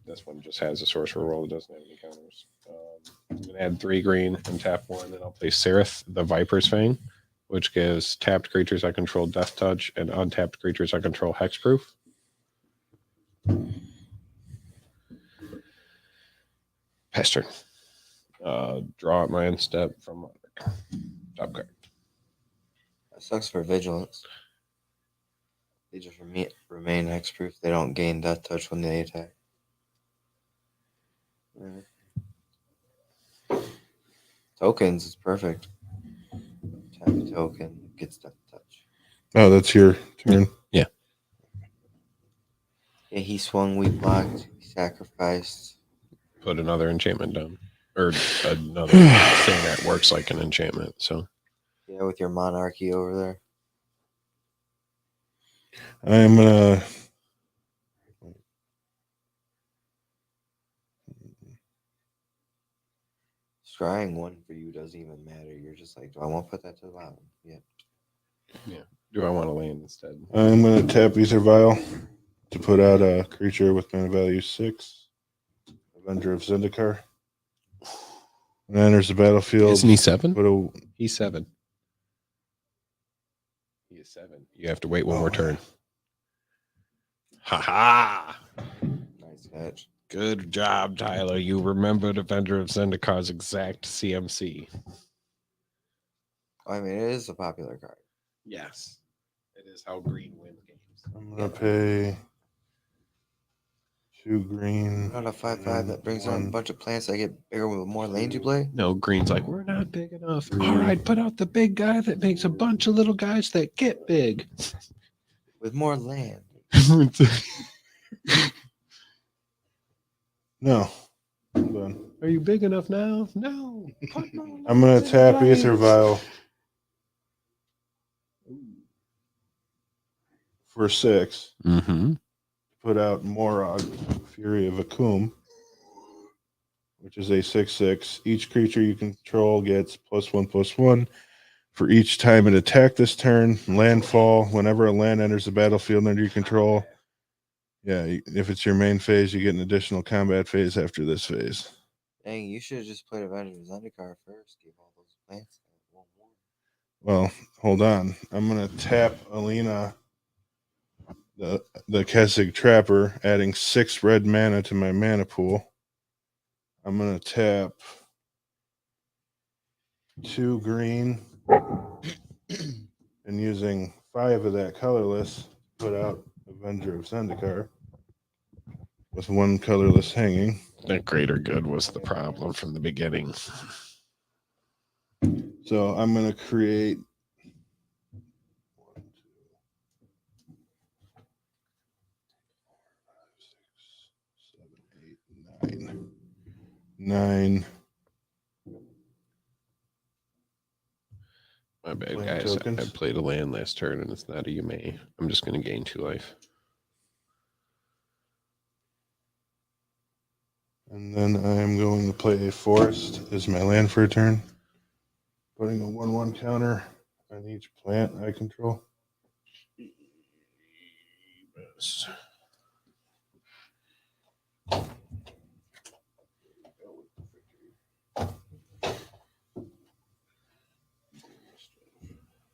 This one just has a sorcerer roll. It doesn't have any counters. I'm going to add 3 green and tap 1, and I'll play Sereth, the Viper's Fang, which gives tapped creatures I control Death Touch and untapped creatures I control Hexproof. Pester. Draw at my end step from Monarch. Top card. That sucks for vigilance. They just remain hexproof. They don't gain death touch when they attack. Tokens is perfect. Tap a token, gets death touch. Oh, that's your turn. Yeah. Yeah, he swung, we blocked, he sacrificed. Put another enchantment down. Or another thing that works like an enchantment. So Yeah, with your monarchy over there. I am going to Scrying 1 for you doesn't even matter. You're just like, do I want to put that to the bottom? Yeah. do I want to land instead? I'm going to tap Ether Vial to put out a creature with mana value 6. Avenger of Zendikar. When it enters the battlefield. Isn't he 7? Put a, He's 7. He is 7. You have to wait one more turn. Ha ha! Nice catch. Good job, Tyler. You remembered Avenger of Zendikar's exact CMC. I mean, it is a popular card. Yes. It is how green wins games. I'm going to pay 2 green. Not a 5/5 that brings out a bunch of plants that get bigger with more lanes you play. No, green's like, we're not big enough. All right, put out the big guy that makes a bunch of little guys that get big. With more land. No. Hold on. Are you big enough now? No. I'm going to tap Ether Vial. for 6. Mm-hmm. Put out Morog, Fury of Akum, which is a 6/6. Each creature you control gets +1/+1 for each time it attacked this turn. Landfall, whenever a land enters the battlefield under your control. Yeah, if it's your main phase, you get an additional combat phase after this phase. Dang, you should have just played Avengers Zendikar first. Give all those plants one more. Well, hold on. I'm gonna tap Alina, the Kesig Trapper, adding 6 red mana to my mana pool. I'm gonna tap 2 green and using 5 of that colorless, put out Avenger of Zendikar with 1 colorless hanging. That greater good was the problem from the beginning. So I'm gonna create 1, 2, 5, 6, 7, 8, 9. My bad, Land guys. I tokens. played a land last turn, and it's not a UMA. I'm just going to gain 2 life. And then I'm going to play a forest as my land for a turn. Putting a 1/1 counter on each plant I control.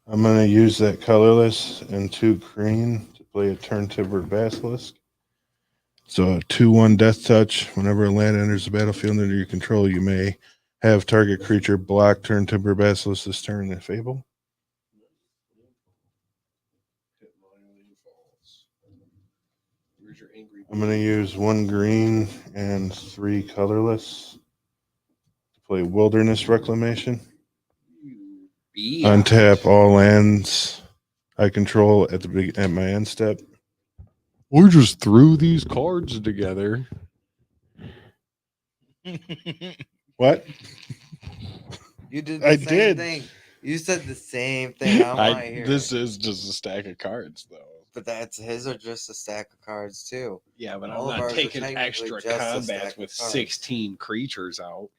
I'm going to use that colorless and 2 green to play a turn timber basilisk. So a 2/1 death touch. Whenever a land enters the battlefield under your control, you may have target creature block turn timber basilisk this turn in Fable. I'm going to use 1 green and 3 colorless to play Wilderness Reclamation. Untap all lands I control at my end step. We just threw these cards together. What? You did I the same did. thing. You said the same thing. I want to hear This it. is just a stack of cards, though. But that's his are just a stack of cards too. Yeah, but All of I'm not ours are taking technically extra just a combats stack with of cards. 16 creatures out.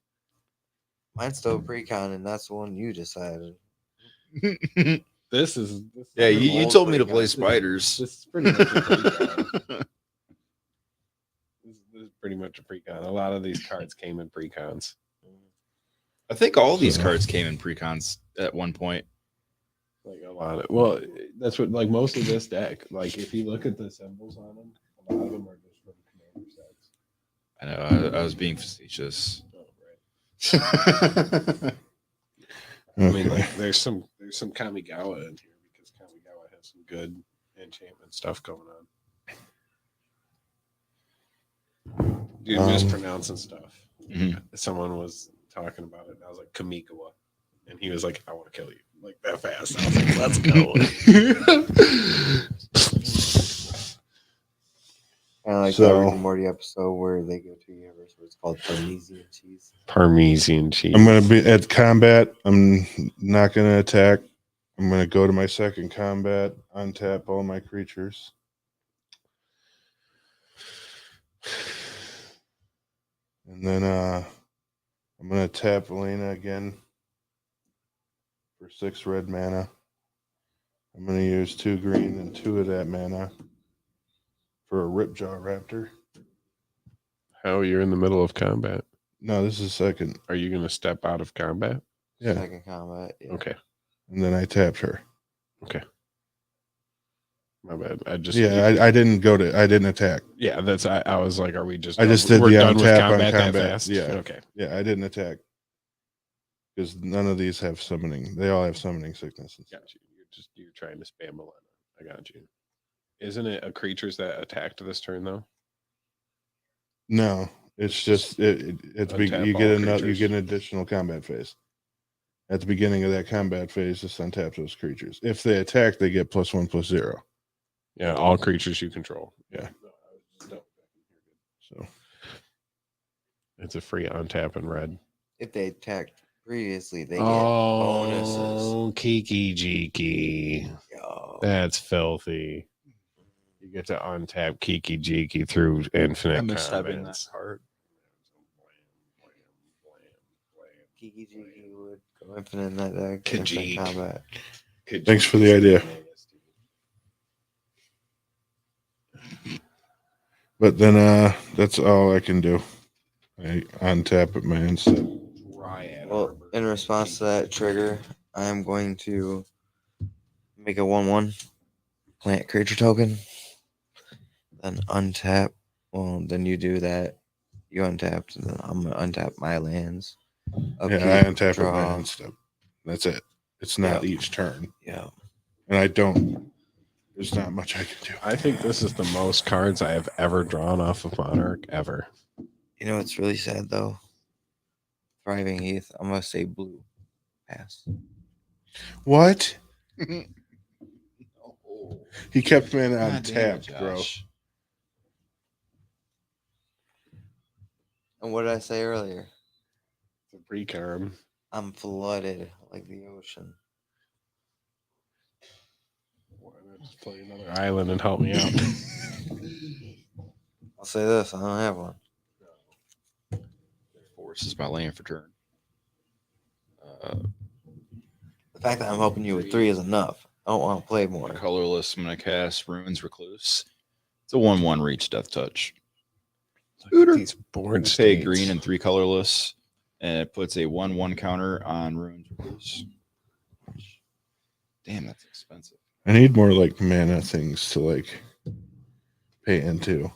Mine's still pre-con, and that's the one you decided. This is Yeah, an you old told me to pre-con. play spiders. This is pretty much a pre-con. This is pretty much a pre-con. A lot of these cards came in pre-cons. I think all these So- cards came in pre-cons at one point. Like a lot of, well, that's what, like most of this deck, like if you look at the symbols on them, a lot of them are just from commander sets. I know I was being facetious. Oh, right. I mean, Okay. like there's some Kamigawa in here because Kamigawa has some good enchantment stuff going on. Dude, mispronouncing stuff. Mhm. Someone was talking about it, and I was like Kamigawa, and he was like, "I want to kill you." Like that fast. I was like, "Let's go." Kind of like So- that Rick and Morty episode where they go to a universe where it's called Parmesan cheese. Parmesan cheese. I'm going to be at combat. I'm not going to attack. I'm going to go to my second combat, untap all my creatures. And then I'm going to tap Elena again for 6 red mana. I'm going to use 2 green and 2 of that mana for a Ripjaw Raptor. How you're in the middle of combat? No, this is second. Are you going to step out of combat? Yeah. Second combat. Yeah. Okay. And then I tapped her. My bad. I just I didn't attack. Yeah, that's I was like, are we just? I just did we're the done with untap on combat that combat. fast. Yeah. Okay. Yeah, I didn't attack. Because none of these have summoning. They all have summoning sickness. And Got you. You're trying to spam Milena. I got you. Isn't it a creatures that attacked this turn though? No, it's just you Untap get all you creatures. get an additional combat phase. At the beginning of that combat phase, just untap those creatures. If they attack, they get +1/+0. Yeah, all creatures you control. Yeah. So It's a free untap in red. If they attacked previously, they get bonuses. Oh, Kiki Jiki. Yo. That's filthy. get to untap Kiki Jiki through infinite. I missed having that combats. card. Kiki Jiki would go infinite in that deck. Kajik. Infinite combat. Thanks for the idea. But then that's all I can do. I untap at my instep. Well, in response to that trigger, I am going to make a 1/1 plant creature token. Then untap. Well, then you do that. You untapped, and then I'm gonna untap my lands. Yeah, Upkeep, I untap at draw. my instep. That's it. It's not each turn. Yeah. And I don't. There's not much I can do. I think this is the most cards I have ever drawn off of Monarch ever. You know what's really sad though? Thriving Heath. I'm gonna say blue. Pass. What? Oh, He kept me on God damn it, tapped, bro. Josh. And what did I say earlier? The pre-card. I'm flooded like the ocean. Why not just play another island and help me out? I'll say this: I don't have one. Forces my land for turn. The fact that I'm helping you with 3 is enough. I don't want to play more. Colorless, I'm going to cast Ruins Recluse. It's a 1/1 reach death touch. Scooter. These board Pay states. green and 3 colorless, and it puts a 1/1 counter on Ruins Recluse. Damn, that's expensive. I need more like mana things to like pay into.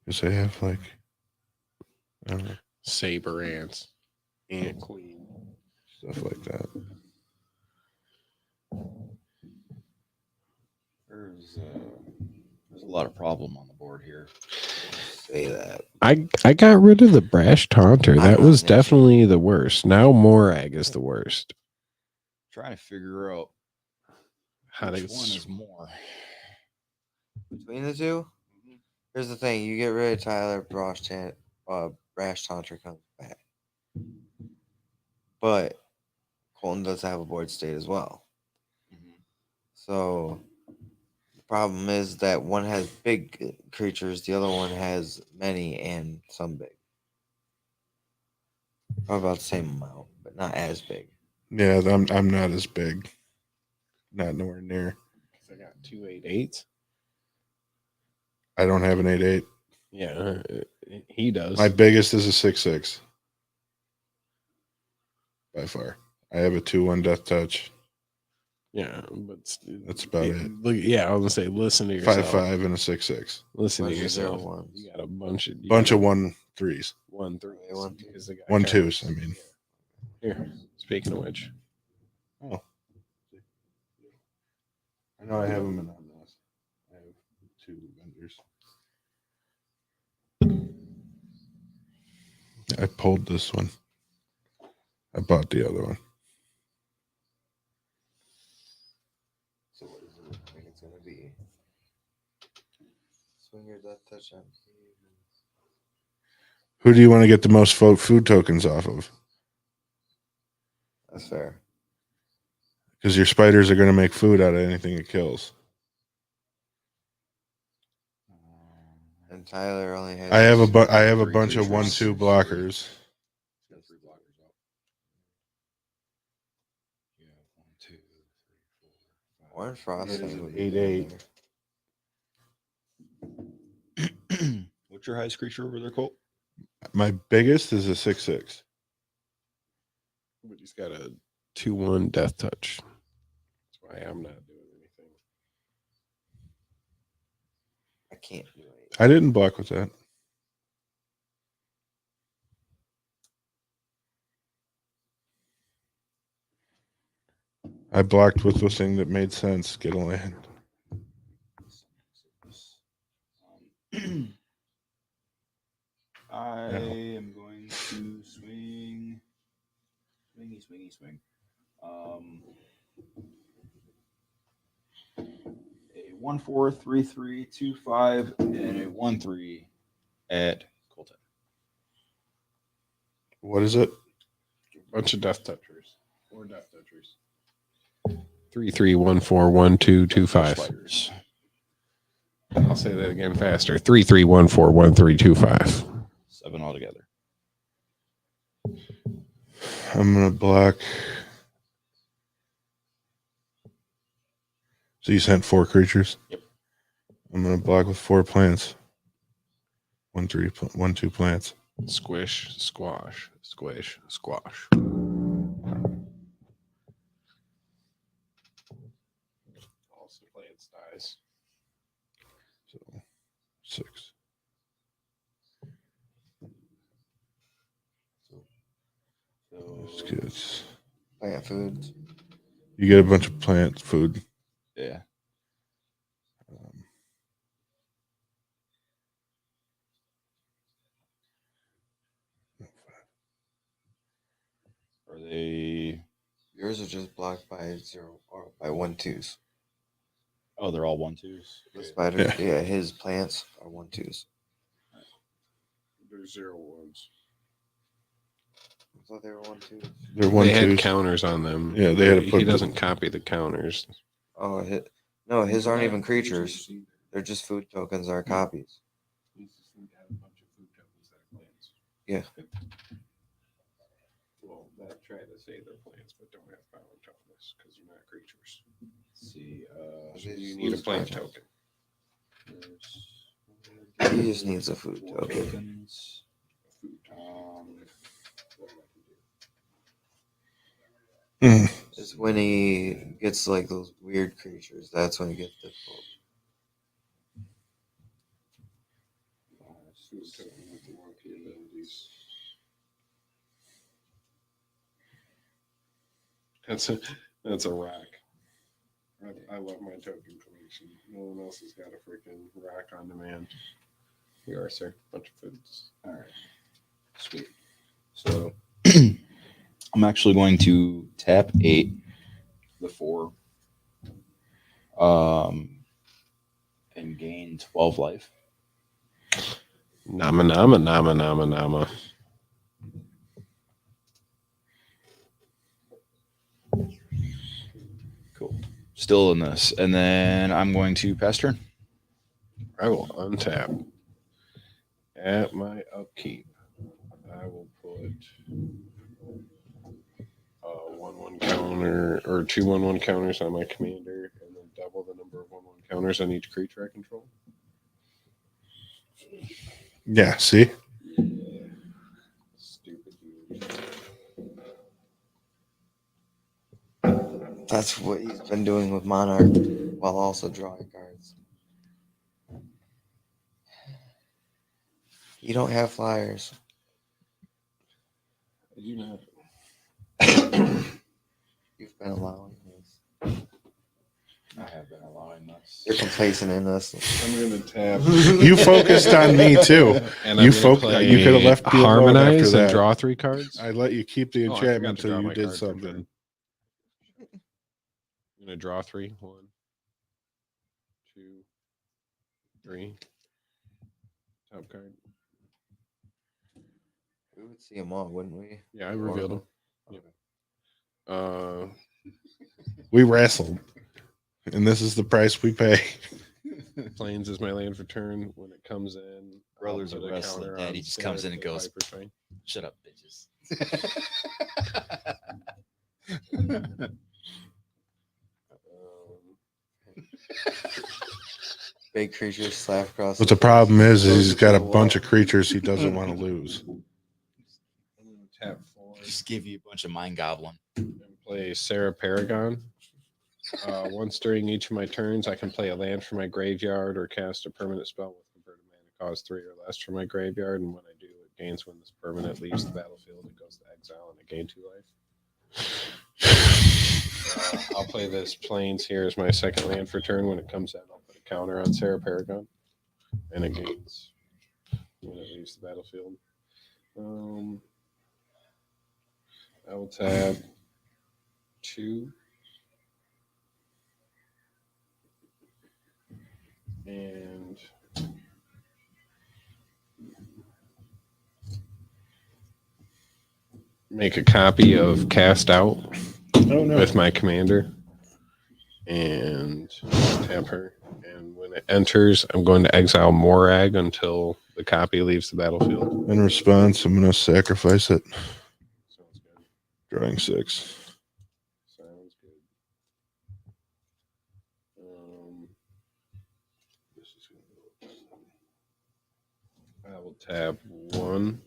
Because I have like, I don't know, Saber ants. Ant queen. stuff like that. There's a lot of problem on the board here. Say that. I got rid of the brash taunter. That I'm was not gonna definitely the worst. Now Morag is the worst. Trying to figure out How which to one is more. Between the two, here's the thing: you get rid of Tyler, Brash Taunter comes back, but Colton does have a board state as well. So the problem is that one has big creatures, the other one has many and some big. Probably about the same amount, but not as big. Yeah, I'm not as big. Not nowhere near. I got 2/8. I don't have an 8/8. Yeah, he does. My biggest is a 6/6. By far. I have a 2/1 death touch. Yeah, but That's about it. Look, yeah, I was gonna say, listen to yourself. 5/5 and a 6/6. Listen to Bunch of yourself. 0-1s. You got a bunch of Bunch of 1/3s. 1/3. Yeah, 1/3. Because the guy 1/2s, counts. I mean. Here, speaking of which, Oh. I know I have them in on this. I have 2 vendors. I pulled this one. I bought the other one. So what is it? I think it's gonna be Swinger Death Touch on. Who do you want to get the most food tokens off of? That's fair. Because your spiders are going to make food out of anything it kills. And Tyler only has. I have a Three bunch of creatures. 1/2 blockers. Got 3 blockers out. Yeah, 1, 2, 3, 4, 5. Orange Frost. It is thing an would be 8/8. there. What's your highest creature over there, Colt? My biggest is a 6/6. but he's got a 2/1 death touch. That's why I'm not doing anything. I can't do it. I didn't block with that. I blocked with the thing that made sense. Get a land. I am going to swing. Swing. A 1/4, 3/3, 2/5, and a 1/3 at Colton. What is it? Bunch of death touchers. 4 death touchers. 33141225. Fighters. I'll say that again faster. 33141325. 7 altogether. I'm gonna block. So you sent 4 creatures. Yep. I'm gonna block with 4 plants. 1, 2 plants. Squish, squash, squish, squash. Also plants dies. So 6. That's good. Plant foods. You get a bunch of plant food. Yeah. Are they? Yours are just blocked by 0 or by 1/2s. Oh, they're all 1/2s. The spiders, yeah, his plants are 1/2s. There's 0 ones. I thought they were 1/2s. They're They had 1/2s. counters on them. Yeah, they had to put He the- doesn't copy the counters. Oh, no, his aren't even creatures. They're just food tokens are copies. Yeah. Well, that try to say they're plants, but don't have power toughness because they're not creatures. Let's see. You need a plant token. He just needs a food token. Tokens. Mm. It's when he gets like those weird creatures. That's when it gets difficult. That's a rock. I love my token collection. No one else has got a freaking rock on demand. Here are, sir. Bunch of foods. All right. Sweet. So I'm actually going to tap 8, the 4, and gain 12 life. Nama nama nama nama nama. Cool. Still in this, and then I'm going to pass turn. I will untap. At my upkeep, I will put a 1/1 counter or 2 1/1 counters on my commander, and then double the number of 1/1 counters on each creature I control. Yeah, see? Stupid dude. That's what he's been doing with Monarch while also drawing cards. You don't have flyers. I do not. You've been allowing this. I have been allowing this. You're complacent in this. I'm going to tap. You focused on me too. And You I'm gonna play- you could have left me alone Harmonize after and that. draw 3 cards. I let you keep the Oh, I forgot enchantment to draw until you my did card for something. turn. I'm going to draw 3. 1, 2, 3. Top card. We would see them all, wouldn't we? Yeah, I revealed them. Okay. We wrestled. And this is the price we pay. Plains is my land for turn. When it comes in, Brothers I'll are put a wrestling. counter Daddy on just comes in and Sarah goes, for Viper Train. Shut up, bitches. Big creatures slap across. But the problem is he's got a bunch of creatures he doesn't want to lose. I'm gonna tap 4 Just give you a bunch of mind goblin. and play Sarah Paragon. Once during each of my turns, I can play a land from my graveyard or cast a permanent spell with converted mana cost 3 or less from my graveyard. And when I do, it gains when this permanent leaves the battlefield. It goes to exile and I gain 2 life. I'll play this Plains here as my second land for turn. When it comes in, I'll put a counter on Sarah Paragon. And it gains when it leaves the battlefield. I will tab 2. And make a copy of Cast Out Oh no. with my commander. and tap her. And when it enters, I'm going to exile Morag until the copy leaves the battlefield. In response, I'm going to sacrifice it. Sounds good. Drawing 6. Sounds good. This is gonna go. I will tap 1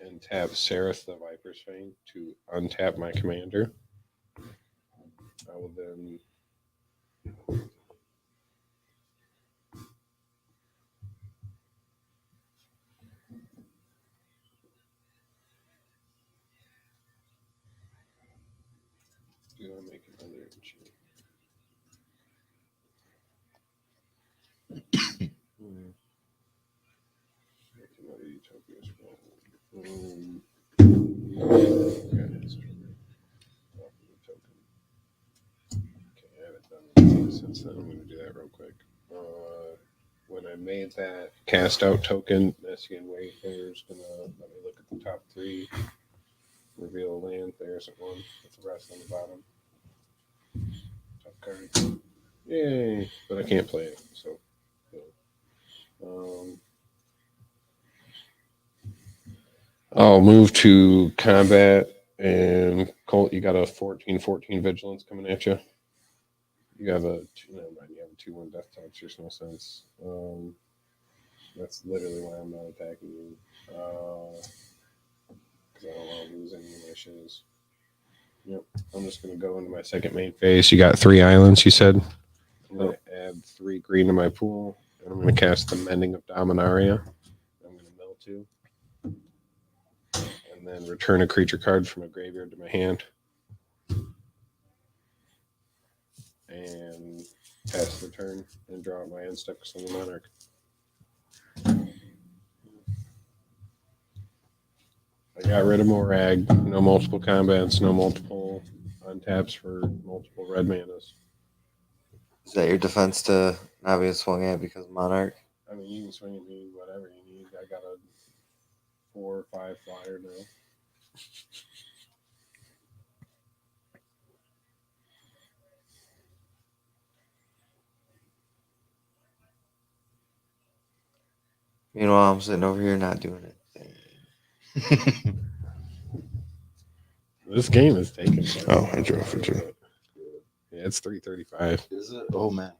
and tap Seraph the Viper's Fang to untap my commander. I will then do I make another enchantment? Make another Utopia scroll. Got his trigger. Off of the token. Okay, I haven't done anything since then. I'm going to do that real quick. When I made that cast out token, Messian Wayfarer is going to let me look at the top 3. Reveal a land. There isn't one. With the rest on the bottom. Top card. Yay! But I can't play it, so. I'll move to combat, and Colt, you got a 14/14 vigilance coming at you. You have a 2/1 death touch. There's no sense. That's literally why I'm not attacking you. Because I don't want to lose any of my shiz. Yep. I'm just going to go into my second main phase. You got 3 islands, you said? I'm going to add 3 green to my pool, and I'm going to cast the Mending of Dominaria. I'm going to mill 2. And then return a creature card from a graveyard to my hand. And pass the turn and draw out my end step on the Monarch. I got rid of Morag. No multiple combats, no multiple untaps for multiple red manas. Is that your defense to not being swung at because of Monarch? I mean, you can swing at me whatever you need. I got a 4 or 5 flyer now. Meanwhile, I'm sitting over here not doing anything. This game is taking. Oh, I drew for 2. Yeah, it's 3:35. Is it? Oh man.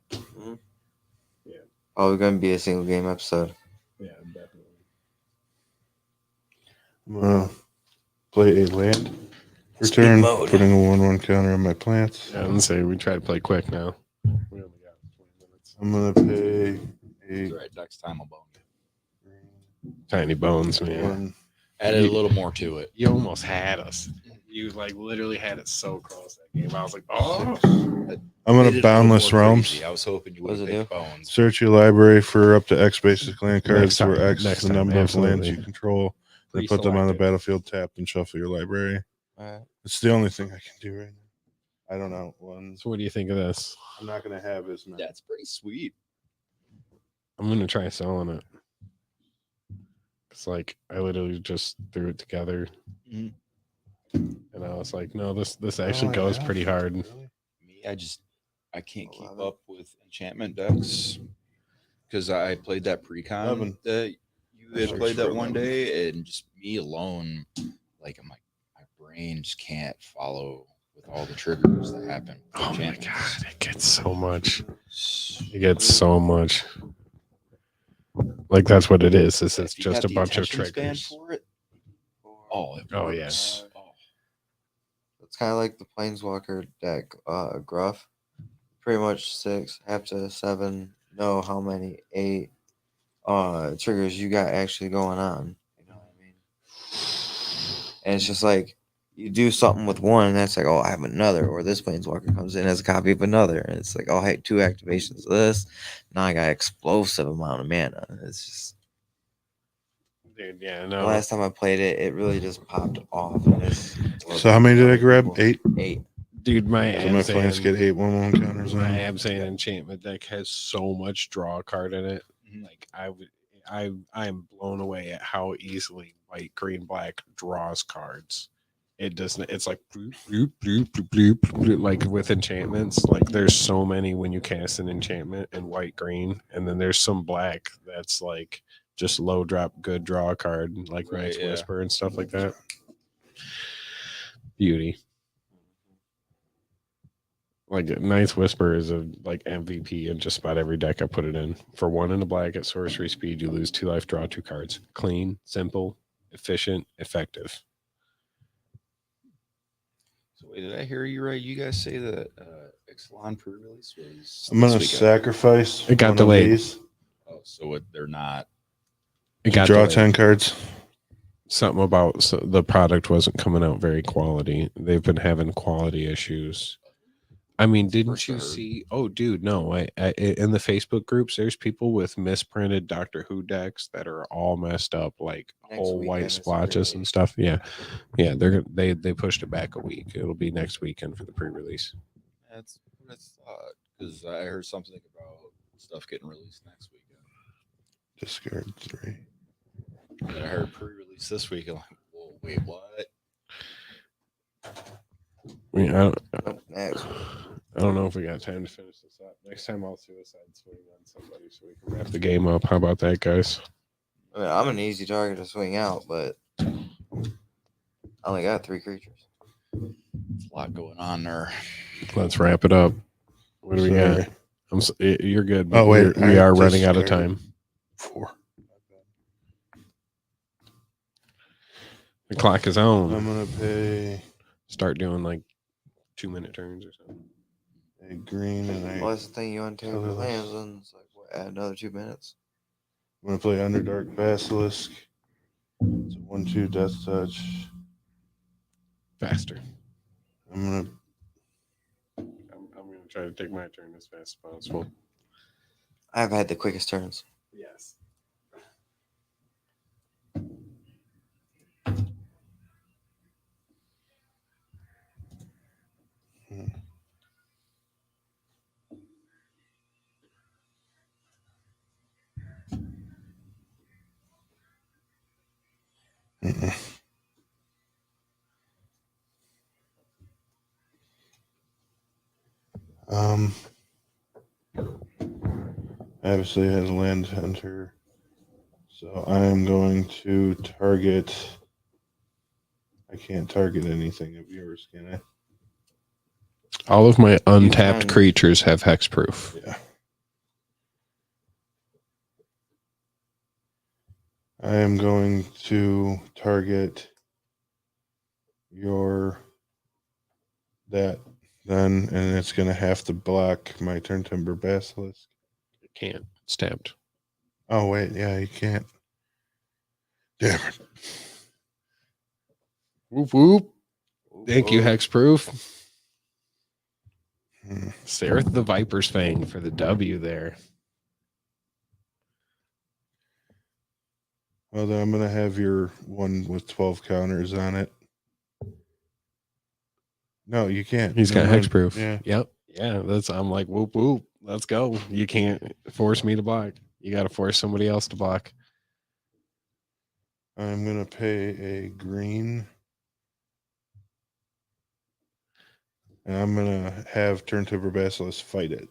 Oh, we're gonna be a single game episode. Yeah, definitely. I'm going to play a land. Speed Return, mode. putting a 1/1 counter on my plants. Yeah, I'm gonna say we try to play quick now. We only got 20 minutes. I'm going to pay It's a all right. Next time I'll bone you. Tiny bones, man. 1. Added a little more to it. You almost had us. You like literally had it so close that game. I was like, oh. I'm Made going it a to little Boundless more Realms. crazy. I was hoping you What does would it pick do? bones. Search your library for up to X basic land cards, Next time, where X next is the time, number of lands absolutely. you control. Then put them on the Pre-selected. battlefield tapped and shuffle your library. Alright. It's the only thing I can do right now. I don't know. So what do you think of this? I'm not going to have as many. That's pretty sweet. I'm gonna try selling it. It's like I literally just threw it together, Mhm. and I was like, no, this actually goes pretty hard. Really? Me, I can't keep 11. up with enchantment decks because I played that pre-con 11. that you had Search played for that one 11. day, and just me alone, like my brain just can't follow with all the triggers that happen. with Oh my enchantments. god, it gets so much. It gets so much. Like that's what it is. This is If you just got a the bunch of attention span triggers. for it. Oh, it Oh, yeah. works. Oh. It's kind of like the Planeswalker deck, Gruff. Pretty much 6, have to 7, know how many 8 triggers you got actually going on. You know what I mean? And it's just like you do something with one, and that's like, oh, I have another. Or this Planeswalker comes in as a copy of another, and it's like, oh, I had 2 activations of this. Now I got explosive amount of mana. It's just Dude, yeah, the no. last time I played it, it really just popped off. And it's So how many did I grab? 8? 8. Dude, my So my plants get 8 1/1 counters on my them. Abzan enchantment deck has so much draw card in it. Mhm. Like I'm blown away at how easily white, green, black draws cards. It doesn't. It's like bloop, bloop, bloop, bloop, bloop, bloop, like with enchantments. Like there's so many when you cast an enchantment in white green, and then there's some black that's like just low drop, good draw card, like Right, Knight's yeah. Whisper and stuff like that. Beauty. Like Knight's Whisper is a like MVP in just about every deck I put it in. For 1 and a black at sorcery speed, you lose 2 life, draw 2 cards. Clean, simple, efficient, effective. So wait, did I hear you right? You guys say that Ixalan pre-release was I'm gonna this weekend? sacrifice. It got one of delayed. these Oh, so they're not. It to got draw delayed. 10 cards. Something about the product wasn't coming out very quality. They've been having quality issues. I mean, didn't First I you heard. see? Oh, dude, no. I in the Facebook groups, there's people with misprinted Doctor Who decks that are all messed up, like Next whole white weekend is the splotches and pre-release. stuff. Yeah, yeah. They pushed it back a week. It'll be next weekend for the pre-release. That's what I thought because I heard something about stuff getting released next weekend. Discard 3. And I heard pre-release this week. I'm like, whoa, wait, what? I mean, Up next. I don't know if we got time to finish this up. Next time I'll suicide swing on somebody so we can wrap the game up. How about that, guys? I mean, I'm an easy target to swing out, but I only got 3 creatures. There's a lot going on there. Let's wrap it up. What do we Sorry. got? You're good. Oh, wait, we I are running out of discarded. time. 4. The clock is on. I'm gonna pay Start doing like 2-minute turns or something. a green and Well, a. that's the thing. You untap your Colorless. lands, and it's like, what, add another 2 minutes. I'm gonna play Underdark Basilisk. It's a 1/2 Death Touch. Faster. I'm gonna. I'm going to try to take my turn as fast as possible. I've had the quickest turns. Yes. Um. Obviously, it has Land Hunter, so I am going to target. I can't target anything of yours, can I? All of my untapped can. creatures have hexproof. Yeah. I am going to target your that then, and it's going to have to block my Turn Timber Basilisk. It can't. It's tapped. Oh wait, yeah, you can't. Damn it! Whoop whoop. Thank you, Oh, hexproof. Hmm. Sareth the Viper's Fang for the W there. Well, then I'm going to have your one with 12 counters on it. No, you can't. He's got Never mind. hexproof. Yeah. Yep. Yeah. I'm like, whoop whoop. Let's go. You can't force me to block. You got to force somebody else to block. I'm going to pay a green. And I'm going to have Turn Timber Basilisk fight it.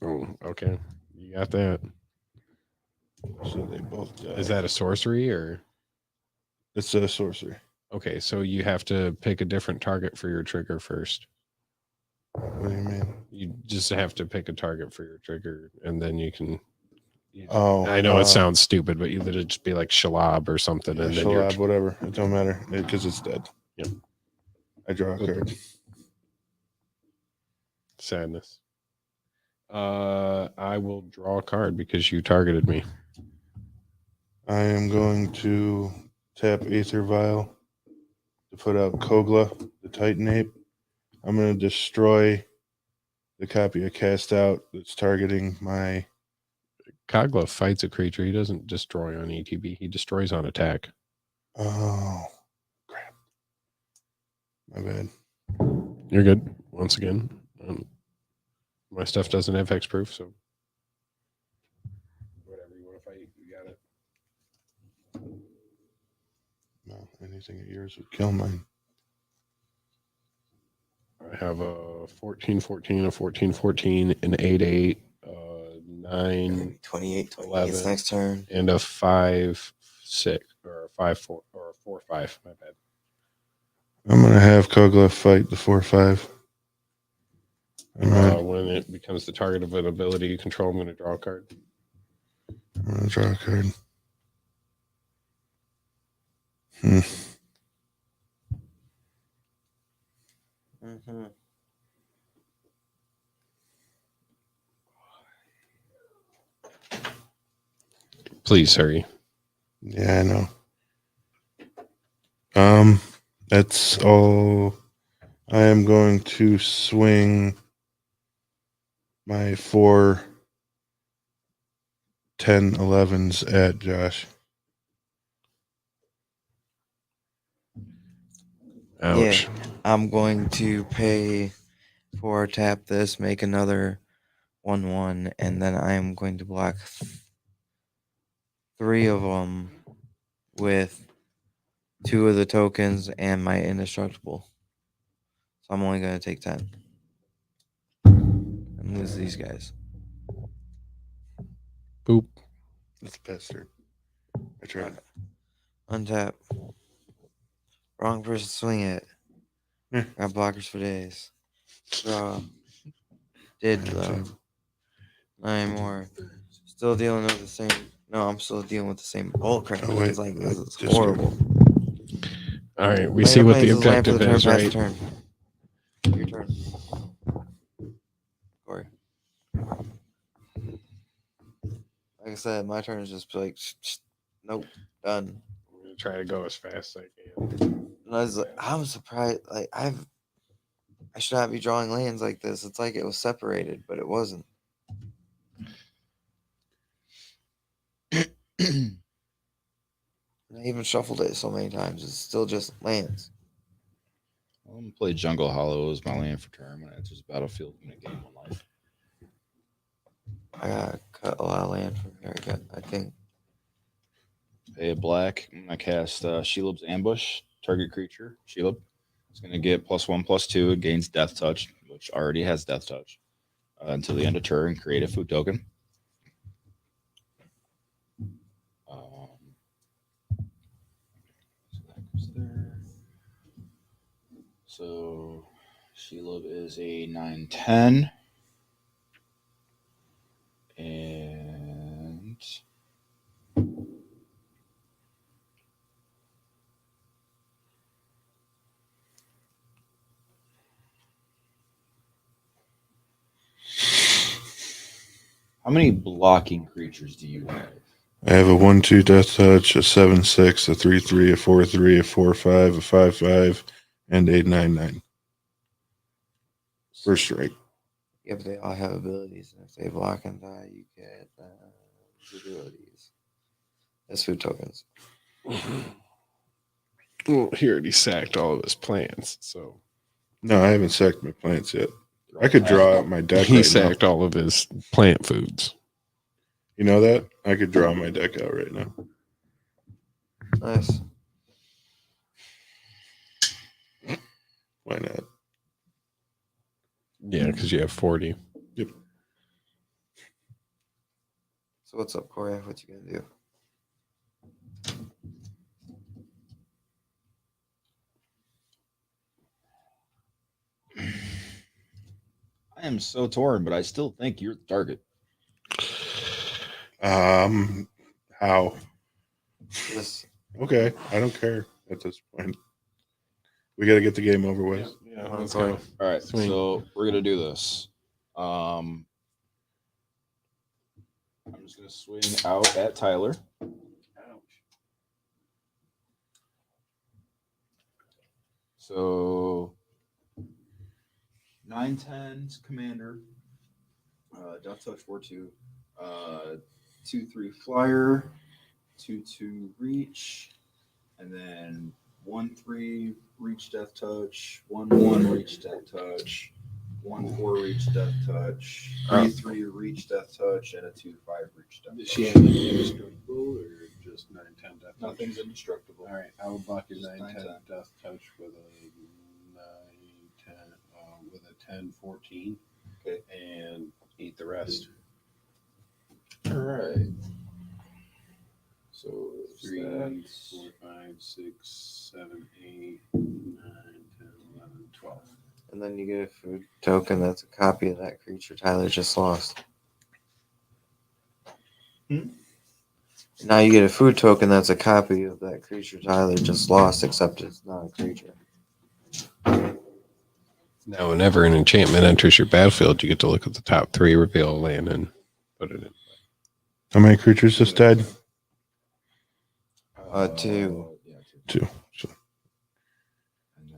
Oh, okay. You got that. So they both die. Is that a sorcery or? It's a sorcery. Okay, so you have to pick a different target for your trigger first. What do you mean? You just have to pick a target for your trigger, and then you can. Oh, I know it sounds stupid, but you literally just be like Shalab or something, and then you're Shalab, whatever. It don't matter because it's dead. Yep. I draw a card. sadness. I will draw a card because you targeted me. I am going to tap Aether Vial to put out Kogla, the Titan Ape. I'm going to destroy the copy I cast out that's targeting my. Kogla fights a creature. He doesn't destroy on ETB. He destroys on attack. Oh, crap. My bad. You're good. Once again, my stuff doesn't have hexproof, so whatever you want to fight, you got it. No, anything of yours would kill mine. have a 14-14, a 14-14, an 8-8, 9, 28, 28 11. next turn. and a 5-6 or a 5-4 or a 4-5. My bad. I'm gonna have Kogla fight the 4/5. When it becomes the target of an ability you control, I'm going to draw a card. I'm gonna draw a card. Mm-hmm. Please hurry. Yeah, I know. That's all. I am going to swing my 4 10 11s at Josh. Ouch. Yeah, I'm going to pay for tap this, make another 1/1, and then I am going to block 3 of them with 2 of the tokens and my indestructible. So I'm only going to take 10 and lose these guys. Boop. That's the best turn. I tried. Untap. Wrong person swing it. Yeah. Got blockers for days. Draw. Did though. Untap. Not anymore. Still dealing with the same. No, I'm still dealing with the same bullcrap. Oh, wait, It's like this is discard. horrible. All right, we Player see what the plays his land for objective the turn, is, pass right? the turn. Your turn. Corey. Like I said, my turn is just like, nope, done. I'm going to try to go as fast as I can. And I'm surprised. Like I should not be drawing lands like this. It's like it was separated, but it wasn't. I even shuffled it so many times. It's still just lands. I'm gonna play Jungle Hollow as my land for turn when it enters the battlefield in a game one life. I gotta cut a lot of land from here. I think. Pay a black. I'm gonna cast Shelob's Ambush. Target creature, Shelob. It's gonna get +1/+2. It gains Death Touch, which already has Death Touch, until the end of turn. Create a food token. So that goes there. So Shelob is a 9/10. And how many blocking creatures do you have? I have a 1/2 Death Touch, a 7/6, a 3/3, a 4/3, a 4/5, a 5/5, and 8/9/9. First strike. Yeah, but they all have abilities, and if they block and die, you get those abilities. That's food tokens. Well, he already sacked all of his plans, so No, I haven't sacked my plants yet. I could draw out my deck he right sacked now. all of his plant foods. You know that? I could draw my deck out right now. Nice. Why not? Yeah, because you have 40. So what's up, Corey? What you gonna do? I am so torn, but I still think you're the target. How? This Okay, I don't care at this point. We got to get the game over with. Yeah, Come on, let's Corey. go. All right, Swing. so we're gonna do this. I'm just gonna swing out at Tyler. So 9/10's commander, Death Touch 4/2, 2/3 flyer, 2/2 reach, and then 1/3 reach Death Touch, 1/1 reach Death Touch, 1/4 reach Death Touch, 3/3 reach Death Touch, and a 2/5 reach Death Touch. Does she have any indestructible or just 9/10 death touch? Nothing's indestructible. All right, I will block your Just 9/10 9/10. death touch with a 9/10 with 10, 14. Okay. And eat the rest. All right. So 3, that's 4, 5, 6, 7, 8, 9, 10, 11, 12. And then you get a food token that's a copy of that creature Tyler just lost. Now you get a food token that's a copy of that creature Tyler just lost, except it's not a creature. Now, whenever an enchantment enters your battlefield, you get to look at the top 3, reveal a land, and put it in. How many creatures just died? 2. Yeah, 2. And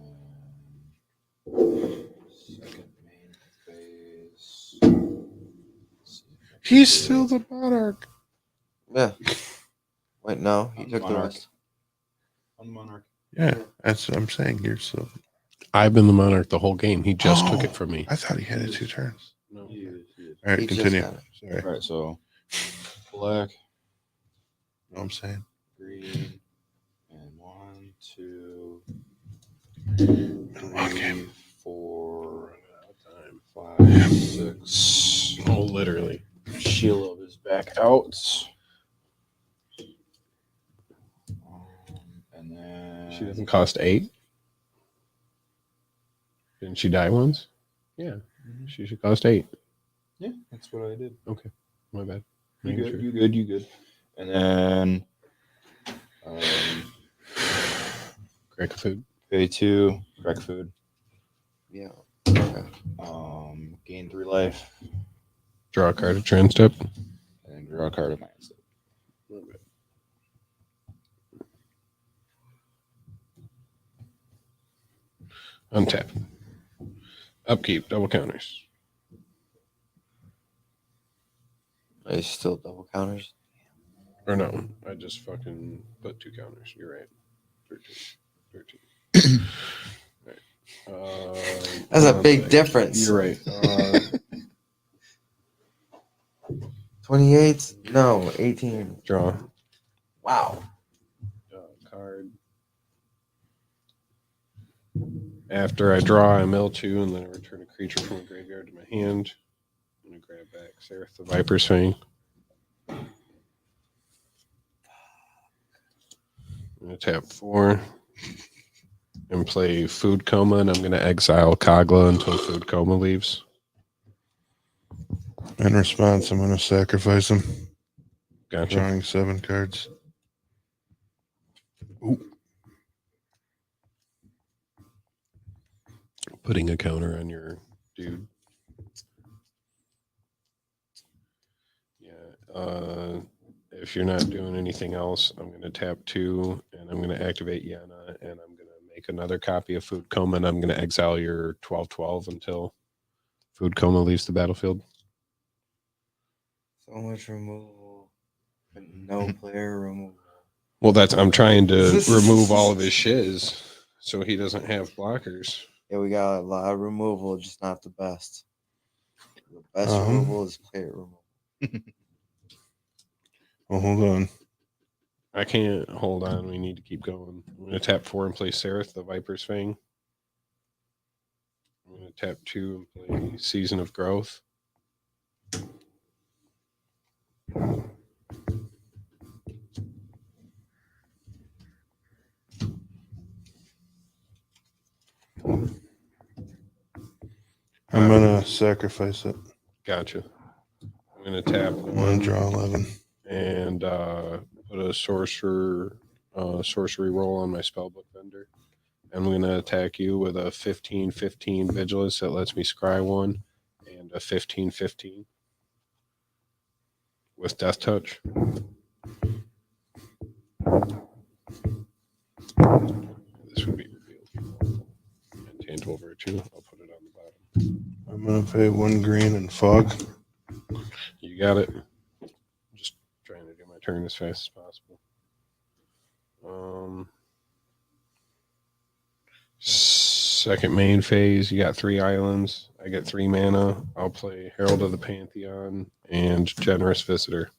then second main phase. Let's see if I can He's do still it. the monarch. Yeah. Wait, no, he I'm took the monarch. rest. I'm Monarch. Yeah, that's what I'm saying. You're still. I've been the monarch the whole game. He just took Oh. it from me. I thought he had it 2 turns. No. He is. All right, He just continue. got it. Sorry. All right, so black, Know what I'm saying? green, and 1, 2, One 3, game. 4, 5, 6. Oh, literally. Sheila is back out. And then She doesn't cost 8. Didn't she die once? Yeah. She should cost 8. Yeah, that's what I did. My bad. You Making good? sure. You good? And then Crack food. pay 2, crack food. Yeah. Gain 3 life, Draw a card at your end step. and draw a card of my end step. Untap. Upkeep. Double counters. Are you still double counters? Or no, I just fucking put 2 counters. You're right. 13. Right. That's a big difference. You're right. 28? No, 18. Draw. Wow. Card. After I draw, I mill 2, and then I return a creature from the graveyard to my hand. I'm going to grab back Seraph the Viper's Fang. I'm going to tap 4 and play Food Coma, and I'm going to exile Kagla until Food Coma leaves. In response, I'm going to sacrifice him. Gotcha. Drawing 7 cards. Putting a counter on your dude. Yeah. If you're not doing anything else, I'm going to tap 2, and I'm going to activate Yana, and I'm going to make another copy of Food Coma, and I'm going to exile your 12/12 until Food Coma leaves the battlefield. So much removal, but no player removal. Well, I'm trying to remove all of his shiz so he doesn't have blockers. Yeah, we got a lot of removal, just not the best. The best Uh-huh. removal is player removal. Well, hold on. I can't hold on. We need to keep going. I'm going to tap 4 and play Seraph the Viper's Fang. I'm going to tap 2 and play Season of Growth. I'm going to sacrifice it. Gotcha. I'm going to tap I'm going 1 to draw 11. and put a sorcery roll on my spellbook vendor. I'm going to attack you with a 15/15 vigilance that lets me scry 1 and a 15/15 with Death Touch. This would be revealed. Intangible Virtue. I'll put it on the bottom. I'm going to pay 1 green and fog. You got it. Just trying to do my turn as fast as possible. Second main phase, you got 3 islands. I get 3 mana. I'll play Herald of the Pantheon and Generous Visitor.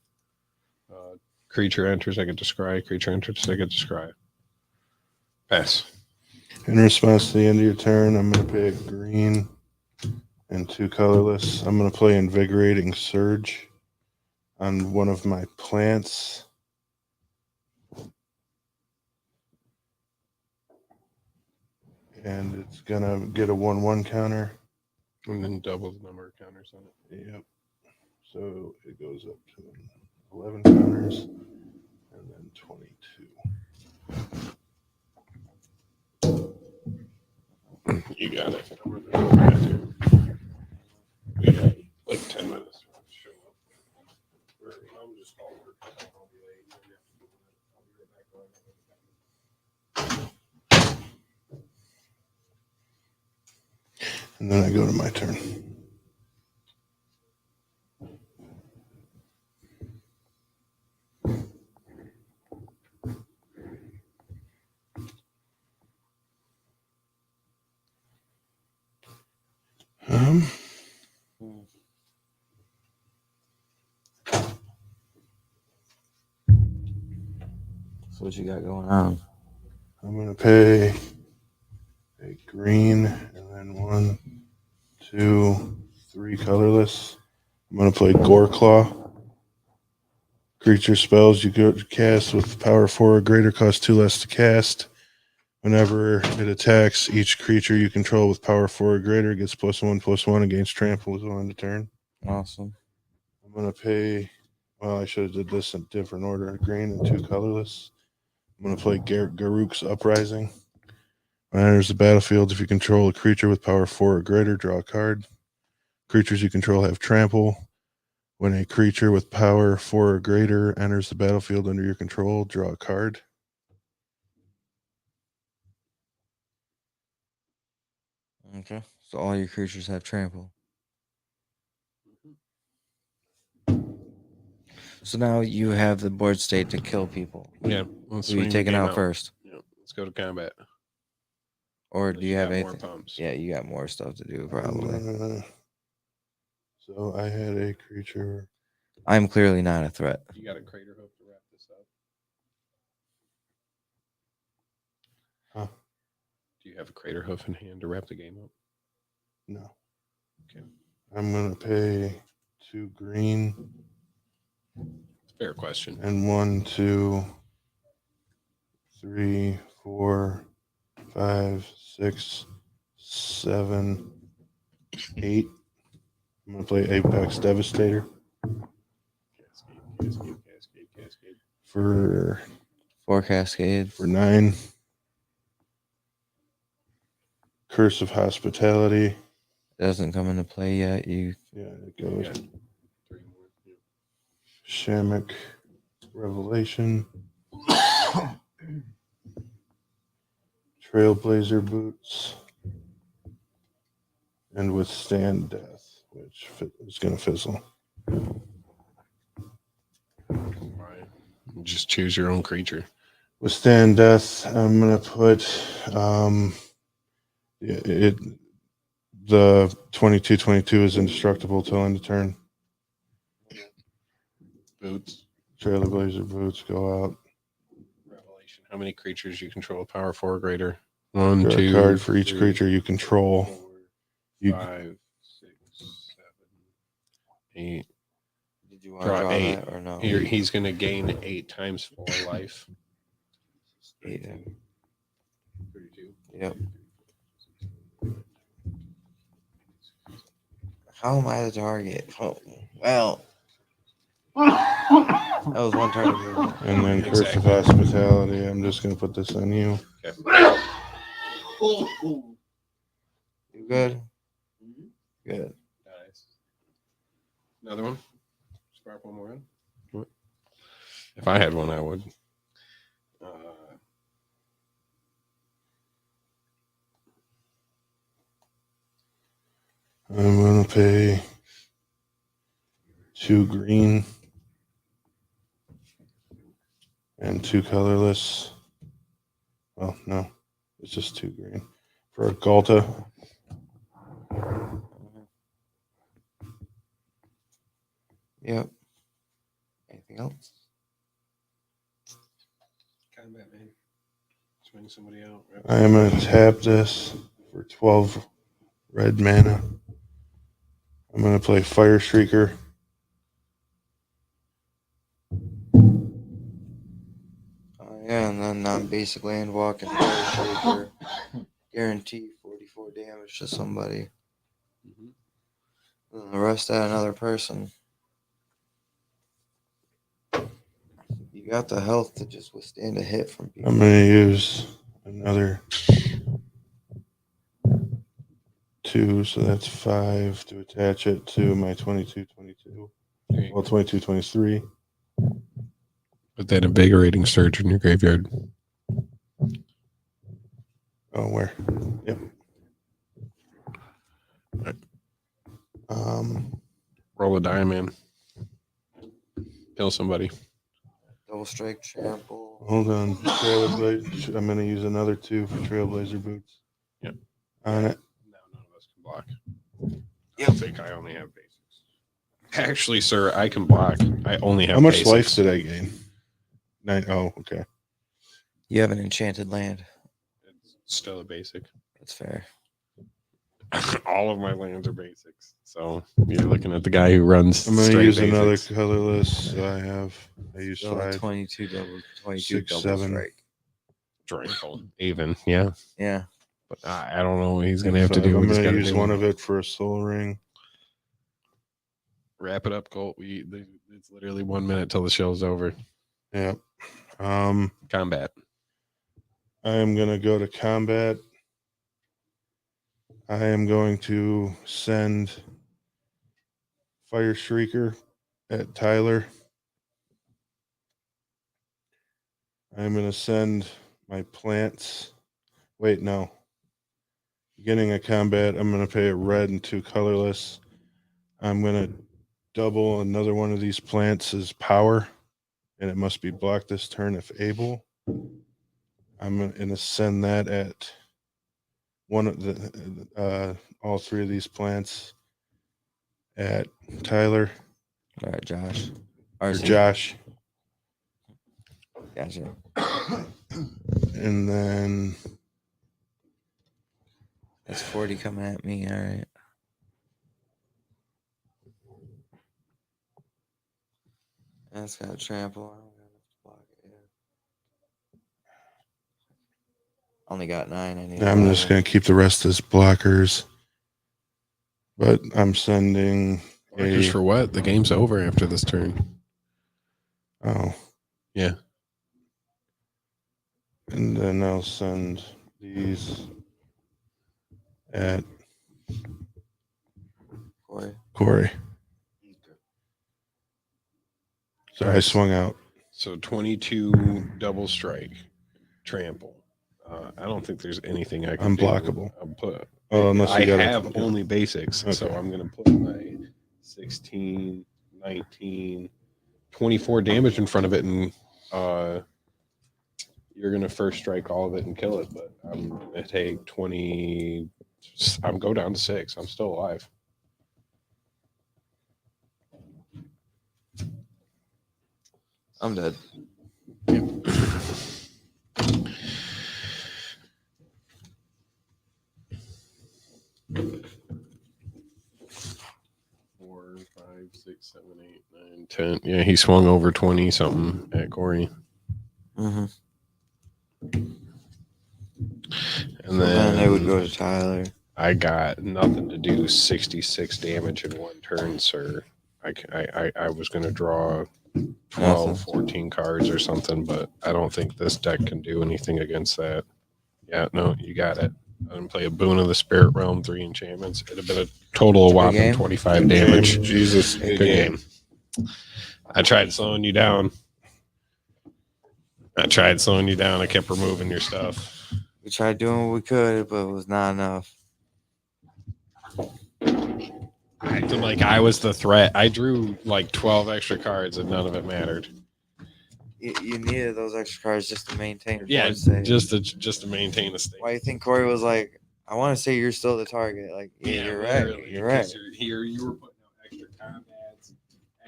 Creature enters, I get to scry. Creature enters, I get to scry. Pass. In response to the end of your turn, I'm going to pay a green and 2 colorless. I'm going to play Invigorating Surge on one of my plants. And it's going to get a 1/1 counter. And then double the number of counters on it. Yep. So it goes up to 11 counters and then 22. You got it. We got like 10 minutes to show up. I'm just all working. I'll be late. I'll be right back. And then I go to my turn. So what you got going on? I'm going to pay a green and then 1, 2, 3 colorless. I'm going to play Goreclaw. Creature spells you go cast with power 4 or greater cost 2 less to cast. Whenever it attacks, each creature you control with power 4 or greater gets +1/+1 against trample until end of turn. Awesome. I'm going to pay, well, I should have did this in different order. Green and 2 colorless. I'm going to play Garruk's Uprising. When it enters the battlefield, if you control a creature with power 4 or greater, draw a card. Creatures you control have trample. When a creature with power 4 or greater enters the battlefield under your control, draw a card. Okay. So all your creatures have trample. So now you have the board state to kill people. Yeah. Let's Who are you swing the taking game out first? Yeah. Let's go to combat. Or Unless do you have got more anything? pumps. Yeah, you got more stuff to do probably. So I had a creature. I'm clearly not a threat. You got a crater hook to wrap this up? Huh? Do you have a crater hoof in hand to wrap the game up? No. Okay. I'm going to pay 2 green Fair question. and 1, 2, 3, 4, 5, 6, 7, 8. I'm going to play Apex Devastator Cascade. for 4 cascades. 9. Curse of Hospitality. Doesn't come into play yet. You Yeah, it goes. Yeah. 3 more. Yeah. Shamrock Revelation. Trailblazer Boots. And Withstand Death, which is going to fizzle. Right. Just choose your own creature. Withstand Death, I'm going to put the 22/22 is indestructible till end of turn. Boots. Trailblazer Boots go out. Revelation. How many creatures you control? Power 4 or greater. 1, Draw 2, a card for each 3, creature you control. 4, You- 5, 6, 7, 8. did you want to Draw draw 8. that or no? Here, he's going to gain 8 times 4 life. 8. 32. Yep. How am I the target? Oh, well, that was one target. And then Curse of Exactly. Hospitality, I'm just going to put this on you. You good? Good. Nice. Another one? Spark one more in? What? If I had one, I would. I'm going to pay 2 green and 2 colorless. Oh, no. It's just 2 green. For a Galta. Yep. Anything else? Combat, man. Swing somebody out. I am going to tap this for 12 red mana. I'm going to play Fire Shrieker. Oh yeah, and then non-basic land walking Fire Shaker. Guarantee 44 damage to somebody. And the rest at another person. You got the health to just withstand a hit from people. I'm going to use another 2, so that's 5 to attach it to my 22-22. Well, 22-23. Put that invigorating surge in your graveyard. Oh, where? Yep. Roll a die, man. Kill somebody. Double strike, trample. Hold on. Trailblazer. I'm going to use another 2 for Trailblazer boots. Yep. On it. No, none of us can block. I think I only have basics. Actually, sir, I can block. I only have How much basics. life did I gain? 9. Oh, okay. You have an enchanted land. It's still a basic. That's fair. All of my lands are basics. So you're looking at the guy who runs. I'm going to straight use basics. another colorless. So I use Still a 5. 22 double 22 6, double 7. strike. Draco. Even, yeah. Yeah. But I don't know what he's going to have to do. I'm We just going to gotta use do one of it for a soul ring. Wrap it up, Colt. It's literally 1 minute till the show's over. Yep. Combat. I am going to go to combat. I am going to send Fire Shrieker at Tyler. I'm going to send my plants. Wait, no. Beginning of combat, I'm going to pay a red and 2 colorless. I'm going to double another one of these plants as power, and it must be blocked this turn if able. I'm going to send that at one of the all 3 of these plants at Tyler All right, Josh. or RC. Josh, Gotcha. and then That's 40 coming at me. All right. That's got a trample. I don't got enough to block it. Yeah. Only got 9. I need. I'm just 11. going to keep the rest as blockers. But I'm sending Just for what? The game's over after this turn. Oh. Yeah. And then I'll send these at Corey. So I swung out. So 22 double strike, trample. I don't think there's anything I can Unblockable. do. Unless you I got have only basics, so Okay. I'm going to put my 16, 19, 24 damage in front of it, and you're going to first strike all of it and kill it. But I'm going to take 20. I'm go down to 6. I'm still alive. I'm dead. Four, 5, 6, 7, 8, 9, 10. Yeah, he swung over 20 something at Corey. Mm-hmm. And then it would then go to Tyler. I got nothing to do 66 damage in one turn, sir. I was going to draw 12, Nothing. 14 cards or something, but I don't think this deck can do anything against that. Yeah, no, you got it. I didn't play a Boon of the Spirit Realm, 3 enchantments. It'd have been a total of whopping game. 25 damage. Jesus. Good game. I tried slowing you down. I kept removing your stuff. We tried doing what we could, but it was not enough. I acted like I was the threat. I drew like 12 extra cards and none of it mattered. You needed those extra cards just to maintain your Yeah, board state. just to maintain the state. Why you think Corey was like, I want to say you're still the target? Like, yeah, you're right. literally, You're right. because Here, you were putting out extra combats,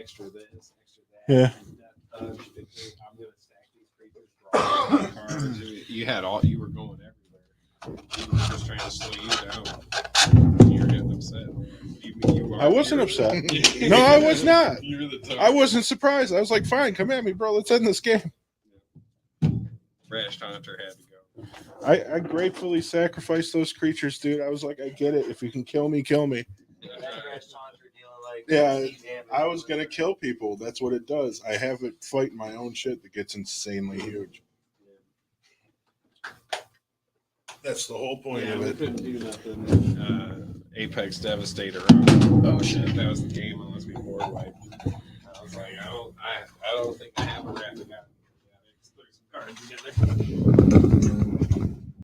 extra this, extra that. Yeah. I'm gonna stack these creatures. Draw cards. You were going everywhere. You were just trying to slow you down. You were getting upset. You I wasn't upset. No, I was not. You were the tough. I wasn't surprised. I was like, fine, come at me, bro. Let's end this game. Rash Hunter had to go. I gratefully sacrificed those creatures, dude. I was like, I get it. If you can kill me, kill me. Yeah, I was going to kill people. That's what it does. I have it fight my own shit that gets insanely huge. That's the whole point Yeah, of we it. couldn't do nothing. Apex Devastator. Oh shit, that was the game unless we board wipe. I was like, I don't think I have a rapid out. Yeah, threw some cards together.